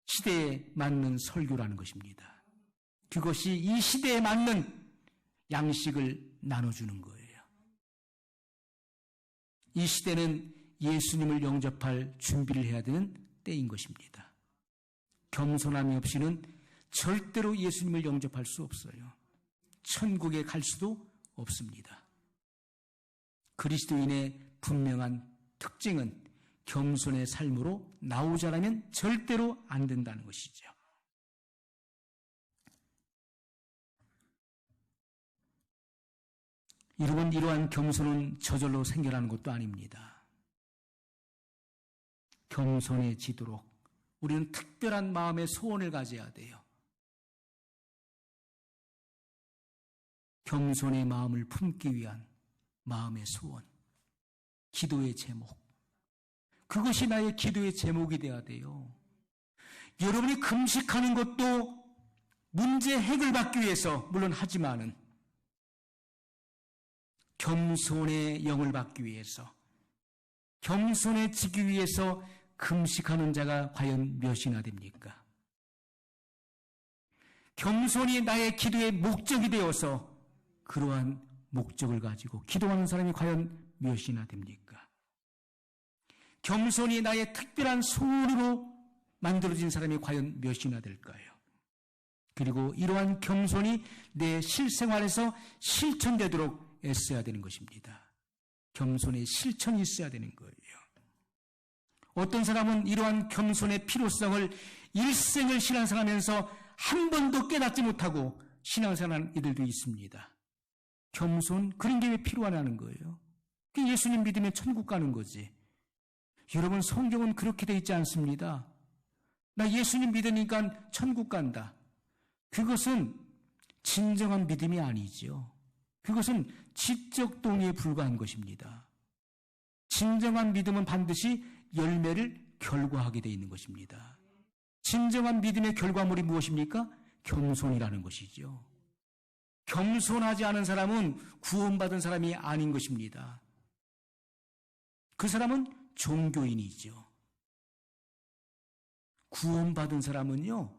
시대에 맞는 설교라는 것입니다. 그것이 이 시대에 맞는 양식을 나눠주는 거예요. 이 시대는 예수님을 영접할 준비를 해야 되는 때인 것입니다. 겸손함이 없이는 절대로 예수님을 영접할 수 없어요. 천국에 갈 수도 없습니다. 그리스도인의 분명한 특징은 겸손의 삶으로 나오지 않으면 절대로 안 된다는 것이죠. 여러분, 이러한 겸손은 저절로 생겨나는 것도 아닙니다. 겸손해지도록 우리는 특별한 마음의 소원을 가져야 돼요. 겸손의 마음을 품기 위한 마음의 소원, 기도의 제목, 그것이 나의 기도의 제목이 되어야 돼요. 여러분이 금식하는 것도 문제 해결받기 위해서 물론 하지만은 겸손의 영을 받기 위해서, 겸손해지기 위해서 금식하는 자가 과연 몇이나 됩니까? 겸손이 나의 기도의 목적이 되어서 그러한 목적을 가지고 기도하는 사람이 과연 몇이나 됩니까? 겸손이 나의 특별한 소원으로 만들어진 사람이 과연 몇이나 될까요? 그리고 이러한 겸손이 내 실생활에서 실천되도록 애써야 되는 것입니다. 겸손의 실천이 있어야 되는 거예요. 어떤 사람은 이러한 겸손의 필요성을 일생을 신앙생활하면서 한 번도 깨닫지 못하고 신앙생활하는 이들도 있습니다. 겸손, 그런 게 왜 필요하냐는 거예요. 그 예수님 믿으면 천국 가는 거지. 여러분, 성경은 그렇게 돼 있지 않습니다. 나 예수님 믿으니까 천국 간다. 그것은 진정한 믿음이 아니죠. 그것은 지적 동의에 불과한 것입니다. 진정한 믿음은 반드시 열매를 결과하게 되어 있는 것입니다. 진정한 믿음의 결과물이 무엇입니까? 겸손이라는 것이죠. 겸손하지 않은 사람은 구원받은 사람이 아닌 것입니다. 그 사람은 종교인이죠. 구원받은 사람은요,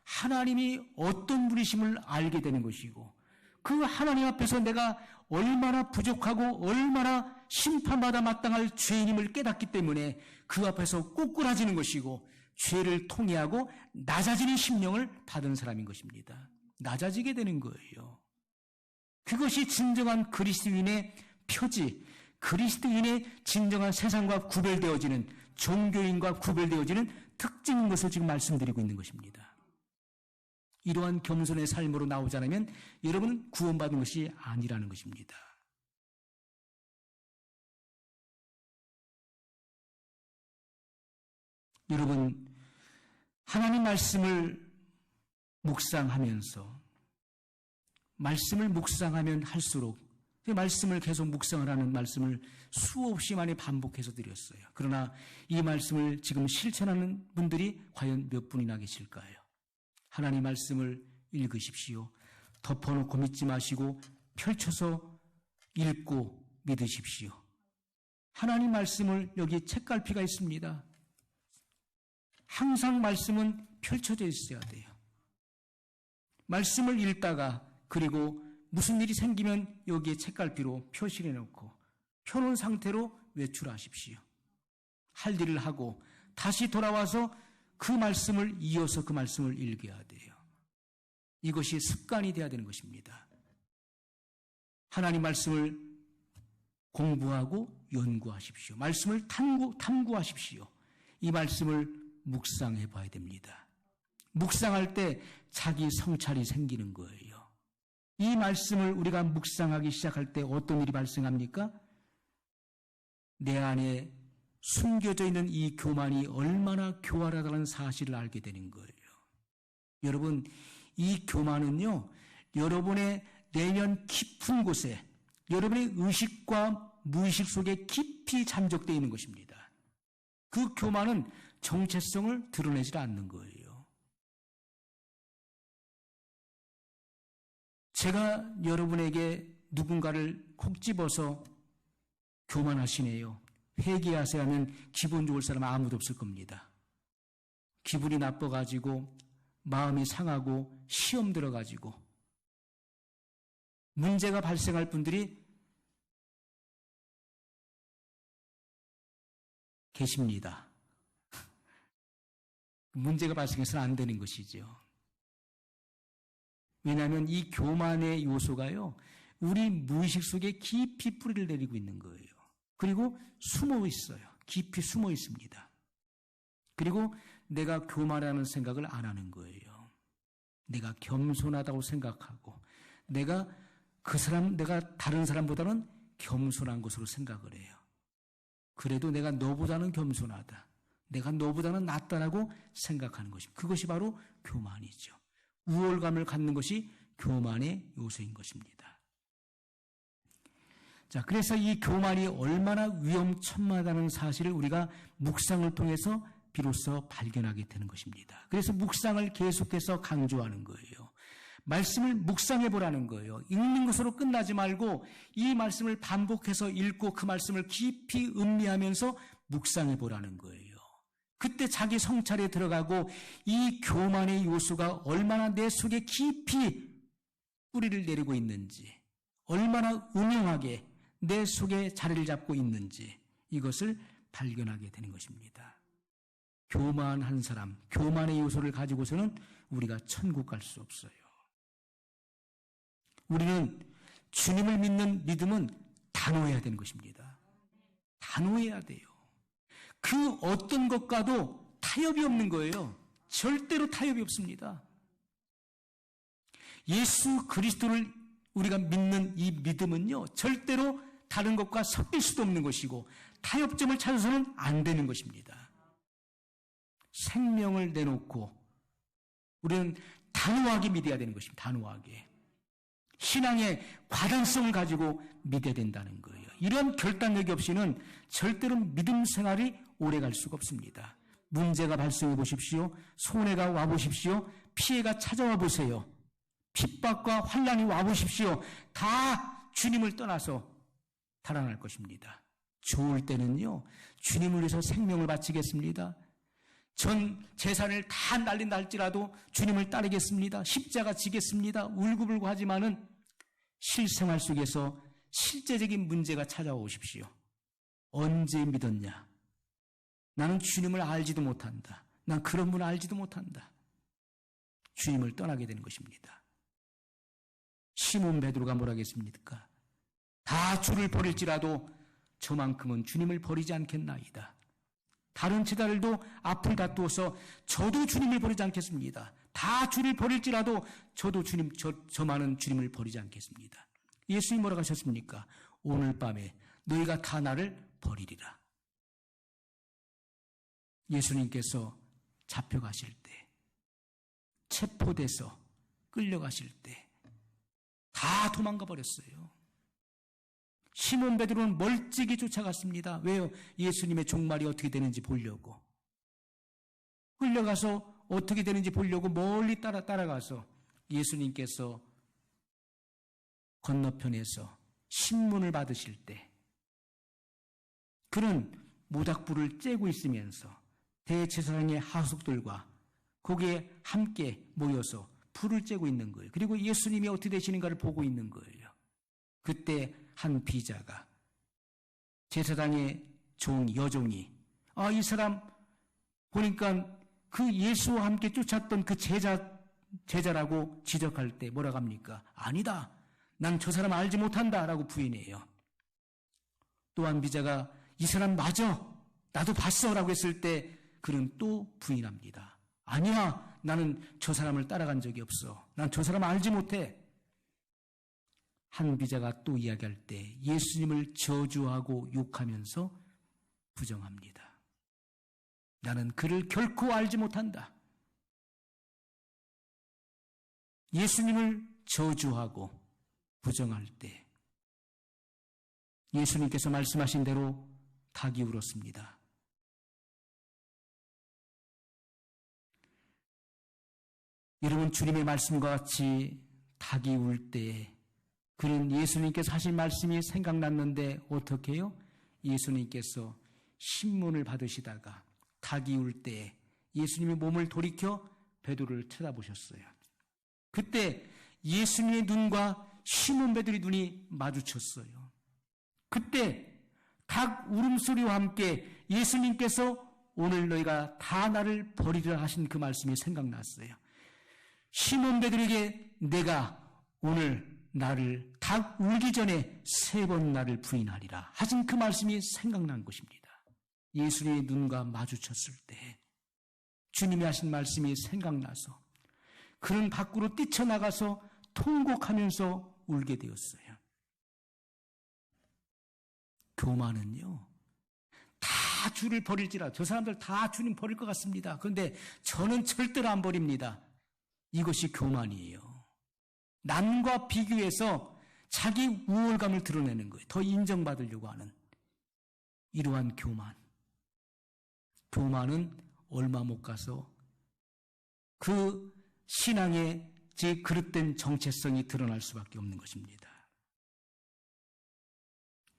하나님이 어떤 분이심을 알게 되는 것이고, 그 하나님 앞에서 내가 얼마나 부족하고 얼마나 심판받아 마땅할 죄인임을 깨닫기 때문에 그 앞에서 꼬꾸라지는 것이고, 죄를 통회하고 낮아지는 심령을 받은 사람인 것입니다. 낮아지게 되는 거예요. 그것이 진정한 그리스도인의 표지, 그리스도인의 진정한 세상과 구별되어지는, 종교인과 구별되어지는 특징인 것을 지금 말씀드리고 있는 것입니다. 이러한 겸손의 삶으로 나오지 않으면 여러분은 구원받은 것이 아니라는 것입니다. 여러분, 하나님 말씀을 묵상하면서 말씀을 묵상하면 할수록 말씀을 계속 묵상을 하는 말씀을 수없이 많이 반복해서 드렸어요. 그러나 이 말씀을 지금 실천하는 분들이 과연 몇 분이나 계실까요? 하나님 말씀을 읽으십시오. 덮어놓고 믿지 마시고 펼쳐서 읽고 믿으십시오. 하나님 말씀을 여기 책갈피가 있습니다. 항상 말씀은 펼쳐져 있어야 돼요. 말씀을 읽다가 그리고 무슨 일이 생기면 여기에 책갈피로 표시를 해놓고 펴놓은 상태로 외출하십시오. 할 일을 하고 다시 돌아와서 그 말씀을 이어서 그 말씀을 읽어야 돼요. 이것이 습관이 되어야 되는 것입니다. 하나님 말씀을 공부하고 연구하십시오. 말씀을 탐구하십시오. 이 말씀을 묵상해 봐야 됩니다. 묵상할 때 자기 성찰이 생기는 거예요. 이 말씀을 우리가 묵상하기 시작할 때 어떤 일이 발생합니까? 내 안에 숨겨져 있는 이 교만이 얼마나 교활하다는 사실을 알게 되는 거예요. 여러분, 이 교만은요, 여러분의 내면 깊은 곳에 여러분의 의식과 무의식 속에 깊이 잠적되어 있는 것입니다. 그 교만은 정체성을 드러내지 않는 거예요. 제가 여러분에게 누군가를 콕 집어서 교만하시네요, 회개하세요 하면 기분 좋을 사람 아무도 없을 겁니다. 기분이 나빠가지고 마음이 상하고 시험 들어가지고 문제가 발생할 분들이 계십니다. 문제가 발생해서는 안 되는 것이죠. 왜냐하면 이 교만의 요소가요, 우리 무의식 속에 깊이 뿌리를 내리고 있는 거예요. 그리고 숨어 있어요. 깊이 숨어 있습니다. 그리고 내가 교만하는 생각을 안 하는 거예요. 내가 겸손하다고 생각하고 내가 다른 사람보다는 겸손한 것으로 생각을 해요. 그래도 내가 너보다는 겸손하다, 내가 너보다는 낫다라고 생각하는 것입니다. 그것이 바로 교만이죠. 우월감을 갖는 것이 교만의 요소인 것입니다. 자, 그래서 이 교만이 얼마나 위험천만하다는 사실을 우리가 묵상을 통해서 비로소 발견하게 되는 것입니다. 그래서 묵상을 계속해서 강조하는 거예요. 말씀을 묵상해 보라는 거예요. 읽는 것으로 끝나지 말고 이 말씀을 반복해서 읽고 그 말씀을 깊이 음미하면서 묵상해 보라는 거예요. 그때 자기 성찰에 들어가고 이 교만의 요소가 얼마나 내 속에 깊이 뿌리를 내리고 있는지, 얼마나 음흉하게 내 속에 자리를 잡고 있는지 이것을 발견하게 되는 것입니다. 교만한 사람, 교만의 요소를 가지고서는 우리가 천국 갈 수 없어요. 우리는 주님을 믿는 믿음은 단호해야 되는 것입니다. 단호해야 돼요. 그 어떤 것과도 타협이 없는 거예요. 절대로 타협이 없습니다. 예수 그리스도를 우리가 믿는 이 믿음은요, 절대로 다른 것과 섞일 수도 없는 것이고 타협점을 찾아서는 안 되는 것입니다. 생명을 내놓고 우리는 단호하게 믿어야 되는 것입니다. 단호하게. 신앙의 과단성을 가지고 믿어야 된다는 거예요. 이런 결단력이 없이는 절대로 믿음 생활이 오래 갈 수가 없습니다. 문제가 발생해 보십시오. 손해가 와 보십시오. 피해가 찾아와 보세요. 핍박과 환난이 와 보십시오. 다 주님을 떠나서 달아날 것입니다. 좋을 때는요, 주님을 위해서 생명을 바치겠습니다. 전 재산을 다 날린다 할지라도 주님을 따르겠습니다. 십자가 지겠습니다. 울고불고 하지만은 실생활 속에서 실제적인 문제가 찾아오십시오. 언제 믿었냐? 나는 주님을 알지도 못한다. 난 그런 분을 알지도 못한다. 주님을 떠나게 되는 것입니다. 시몬 베드로가 뭐라 하겠습니까? 다 주를 버릴지라도 저만큼은 주님을 버리지 않겠나이다. 다른 제자들도 앞을 다투어서 저도 주님을 버리지 않겠습니다. 다 주를 버릴지라도 저도 저만은 주님을 버리지 않겠습니다. 예수님이 뭐라고 하셨습니까? 오늘 밤에 너희가 다 나를 버리리라. 예수님께서 잡혀가실 때, 체포돼서 끌려가실 때 다 도망가 버렸어요. 시몬 베드로는 멀찍이 쫓아갔습니다. 왜요? 예수님의 종말이 어떻게 되는지 보려고. 끌려가서 어떻게 되는지 보려고 멀리 따라가서 예수님께서 건너편에서 신문을 받으실 때 그는 모닥불을 쬐고 있으면서 대제사장의 하숙들과 거기에 함께 모여서 불을 쬐고 있는 거예요. 그리고 예수님이 어떻게 되시는가를 보고 있는 거예요. 그때 한 비자가, 제사장의 여종이 이 사람 보니까 그 예수와 함께 쫓았던 그 제자라고 지적할 때 뭐라고 합니까? 아니다. 난 저 사람 알지 못한다 라고 부인해요. 또 한 비자가 이 사람 맞아. 나도 봤어 라고 했을 때 그는 또 부인합니다. 아니야. 나는 저 사람을 따라간 적이 없어. 난 저 사람 알지 못해. 한 비자가 또 이야기할 때 예수님을 저주하고 욕하면서 부정합니다. 나는 그를 결코 알지 못한다. 예수님을 저주하고 부정할 때 예수님께서 말씀하신 대로 닭이 울었습니다. 여러분, 주님의 말씀과 같이 닭이 울 때 그는 예수님께서 하신 말씀이 생각났는데 어떻게 해요? 예수님께서 신문을 받으시다가 닭이 울 때 예수님의 몸을 돌이켜 베드로를 쳐다보셨어요. 그때 예수님의 눈과 시몬 베드로의 눈이 마주쳤어요. 그때 닭 울음소리와 함께 예수님께서 오늘 너희가 다 나를 버리리라 하신 그 말씀이 생각났어요. 시몬 베드로에게 내가 오늘 나를 닭 울기 전에 3번 나를 부인하리라 하신 그 말씀이 생각난 것입니다. 예수님의 눈과 마주쳤을 때 주님이 하신 말씀이 생각나서 그는 밖으로 뛰쳐나가서 통곡하면서 울게 되었어요. 교만은요, 다 주를 버릴지라, 저 사람들 다 주님 버릴 것 같습니다. 그런데 저는 절대로 안 버립니다. 이것이 교만이에요. 남과 비교해서 자기 우월감을 드러내는 거예요. 더 인정받으려고 하는 이러한 교만. 교만은 얼마 못 가서 그 신앙의 제 그릇된 정체성이 드러날 수밖에 없는 것입니다.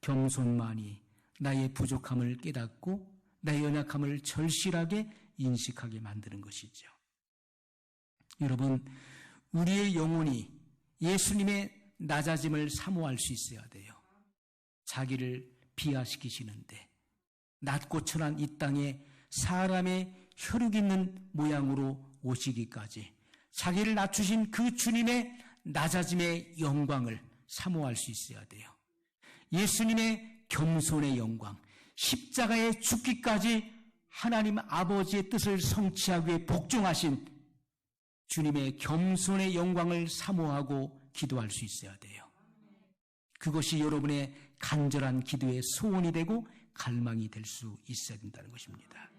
겸손만이 나의 부족함을 깨닫고 나의 연약함을 절실하게 인식하게 만드는 것이죠. 여러분, 우리의 영혼이 예수님의 낮아짐을 사모할 수 있어야 돼요. 자기를 비하시키시는데 낮고 천한 이 땅에 사람의 혈육 있는 모양으로 오시기까지 자기를 낮추신 그 주님의 낮아짐의 영광을 사모할 수 있어야 돼요. 예수님의 겸손의 영광, 십자가에 죽기까지 하나님 아버지의 뜻을 성취하기 위해 복종하신 주님의 겸손의 영광을 사모하고 기도할 수 있어야 돼요. 그것이 여러분의 간절한 기도의 소원이 되고 갈망이 될 수 있어야 된다는 것입니다.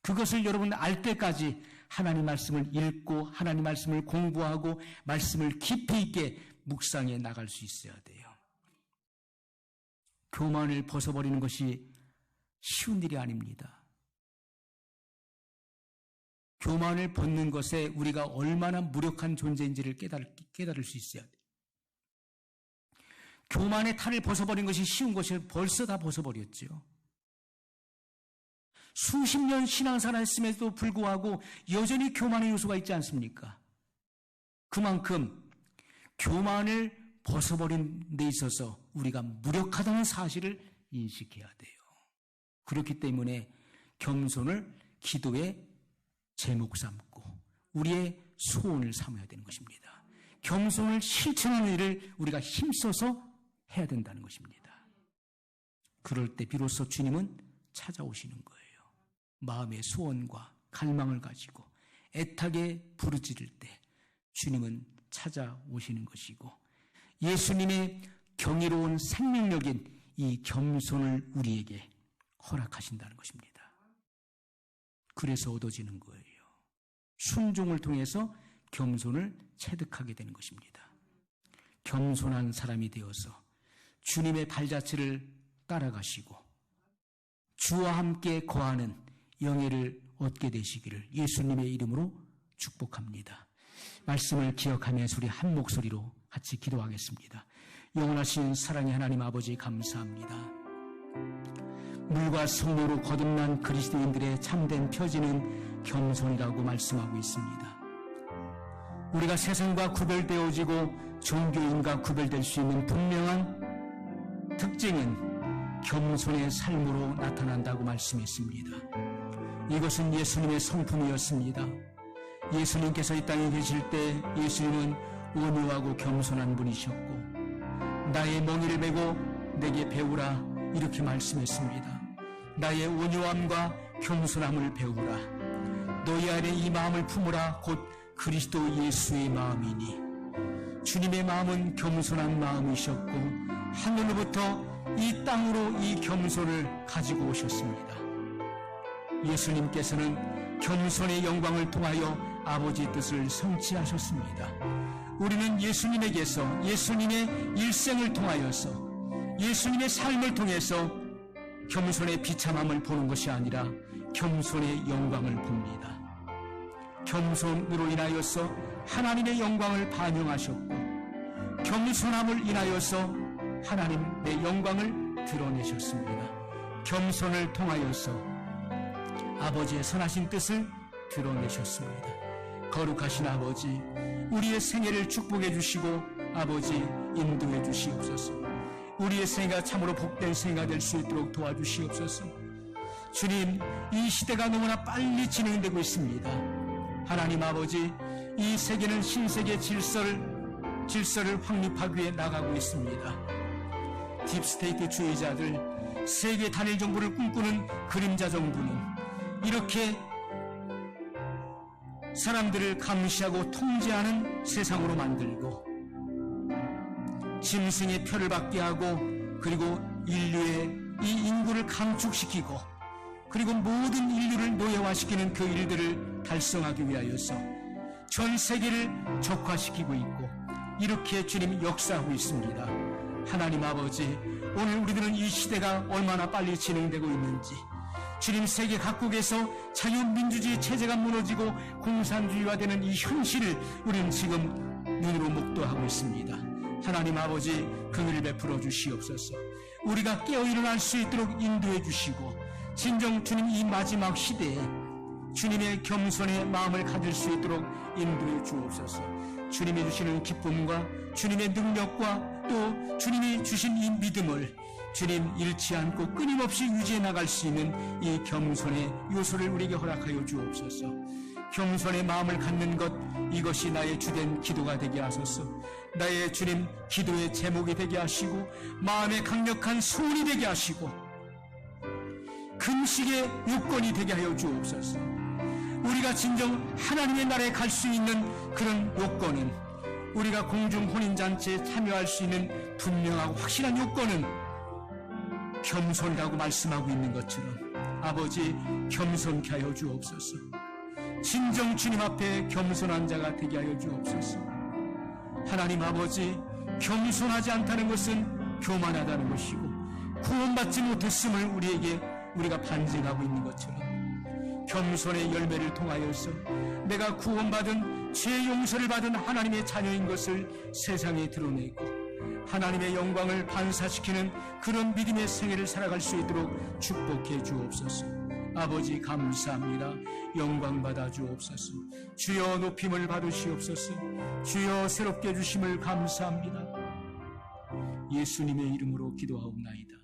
그것을 여러분 알 때까지 하나님 말씀을 읽고 하나님 말씀을 공부하고 말씀을 깊이 있게 묵상해 나갈 수 있어야 돼요. 교만을 벗어버리는 것이 쉬운 일이 아닙니다. 교만을 벗는 것에 우리가 얼마나 무력한 존재인지를 깨달을 수 있어야 돼요. 교만의 탈을 벗어버린 것이 쉬운 것이 벌써 다 벗어버렸죠. 수십 년 신앙생활 했음에도 불구하고 여전히 교만의 요소가 있지 않습니까? 그만큼 교만을 벗어버린 데 있어서 우리가 무력하다는 사실을 인식해야 돼요. 그렇기 때문에 겸손을 기도의 제목 삼고 우리의 소원을 삼아야 되는 것입니다. 겸손을 실천하는 일을 우리가 힘써서 해야 된다는 것입니다. 그럴 때 비로소 주님은 찾아오시는 거예요. 마음의 소원과 갈망을 가지고 애타게 부르짖을 때 주님은 찾아오시는 것이고 예수님의 경이로운 생명력인 이 겸손을 우리에게 허락하신다는 것입니다. 그래서 얻어지는 거예요. 순종을 통해서 겸손을 체득하게 되는 것입니다. 겸손한 사람이 되어서 주님의 발자취를 따라가시고 주와 함께 거하는 영예를 얻게 되시기를 예수님의 이름으로 축복합니다. 말씀을 기억하면서 우리 한 목소리로 같이 기도하겠습니다. 영원하신 사랑의 하나님 아버지 감사합니다. 물과 성령으로 거듭난 그리스도인들의 참된 표지는 겸손이라고 말씀하고 있습니다. 우리가 세상과 구별되어지고 종교인과 구별될 수 있는 분명한 특징은 겸손의 삶으로 나타난다고 말씀했습니다. 이것은 예수님의 성품이었습니다. 예수님께서 이 땅에 계실 때 예수님은 온유하고 겸손한 분이셨고 나의 멍에를 메고 내게 배우라 이렇게 말씀했습니다. 나의 온유함과 겸손함을 배우라. 너희 안에 이 마음을 품으라. 곧 그리스도 예수의 마음이니. 주님의 마음은 겸손한 마음이셨고 하늘로부터 이 땅으로 이 겸손을 가지고 오셨습니다. 예수님께서는 겸손의 영광을 통하여 아버지의 뜻을 성취하셨습니다. 우리는 예수님에게서 예수님의 일생을 통하여서 예수님의 삶을 통해서 겸손의 비참함을 보는 것이 아니라 겸손의 영광을 봅니다. 겸손으로 인하여서 하나님의 영광을 반영하셨고 겸손함을 인하여서 하나님의 영광을 드러내셨습니다. 겸손을 통하여서 아버지의 선하신 뜻을 드러내셨습니다. 거룩하신 아버지, 우리의 생애를 축복해 주시고 아버지 인도해 주시옵소서. 우리의 생애가 참으로 복된 생애가 될 수 있도록 도와주시옵소서. 주님, 이 시대가 너무나 빨리 진행되고 있습니다. 하나님 아버지, 이 세계는 신세계 질서를 확립하기 위해 나가고 있습니다. 딥스테이트 주의자들, 세계 단일 정부를 꿈꾸는 그림자 정부는 이렇게 사람들을 감시하고 통제하는 세상으로 만들고 짐승의 표를 받게 하고 그리고 인류의 이 인구를 감축시키고 그리고 모든 인류를 노예화시키는 그 일들을 달성하기 위하여서 전 세계를 적화시키고 있고 이렇게 주님 역사하고 있습니다. 하나님 아버지, 오늘 우리들은 이 시대가 얼마나 빨리 진행되고 있는지 주님 세계 각국에서 자유민주주의 체제가 무너지고 공산주의화되는 이 현실을 우리는 지금 눈으로 목도하고 있습니다. 하나님 아버지, 긍휼을 베풀어 주시옵소서. 우리가 깨어 일어날 수 있도록 인도해 주시고 진정 주님 이 마지막 시대에 주님의 겸손의 마음을 가질 수 있도록 인도해 주옵소서. 주님이 주시는 기쁨과 주님의 능력과 또 주님이 주신 이 믿음을 주님 잃지 않고 끊임없이 유지해 나갈 수 있는 이 겸손의 요소를 우리에게 허락하여 주옵소서. 겸손의 마음을 갖는 것, 이것이 나의 주된 기도가 되게 하소서. 나의 주님 기도의 제목이 되게 하시고 마음의 강력한 소원이 되게 하시고 금식의 요건이 되게 하여 주옵소서. 우리가 진정 하나님의 나라에 갈 수 있는 그런 요건은, 우리가 공중 혼인잔치에 참여할 수 있는 분명하고 확실한 요건은 겸손이라고 말씀하고 있는 것처럼 아버지 겸손케 하여 주옵소서. 진정 주님 앞에 겸손한 자가 되게 하여 주옵소서. 하나님 아버지, 겸손하지 않다는 것은 교만하다는 것이고 구원받지 못했음을 우리가 반증하고 있는 것처럼 겸손의 열매를 통하여서 내가 구원받은 죄 용서를 받은 하나님의 자녀인 것을 세상에 드러내고 하나님의 영광을 반사시키는 그런 믿음의 생애를 살아갈 수 있도록 축복해 주옵소서. 아버지 감사합니다. 영광 받아 주옵소서. 주여 높임을 받으시옵소서. 주여 새롭게 해주심을 감사합니다. 예수님의 이름으로 기도하옵나이다.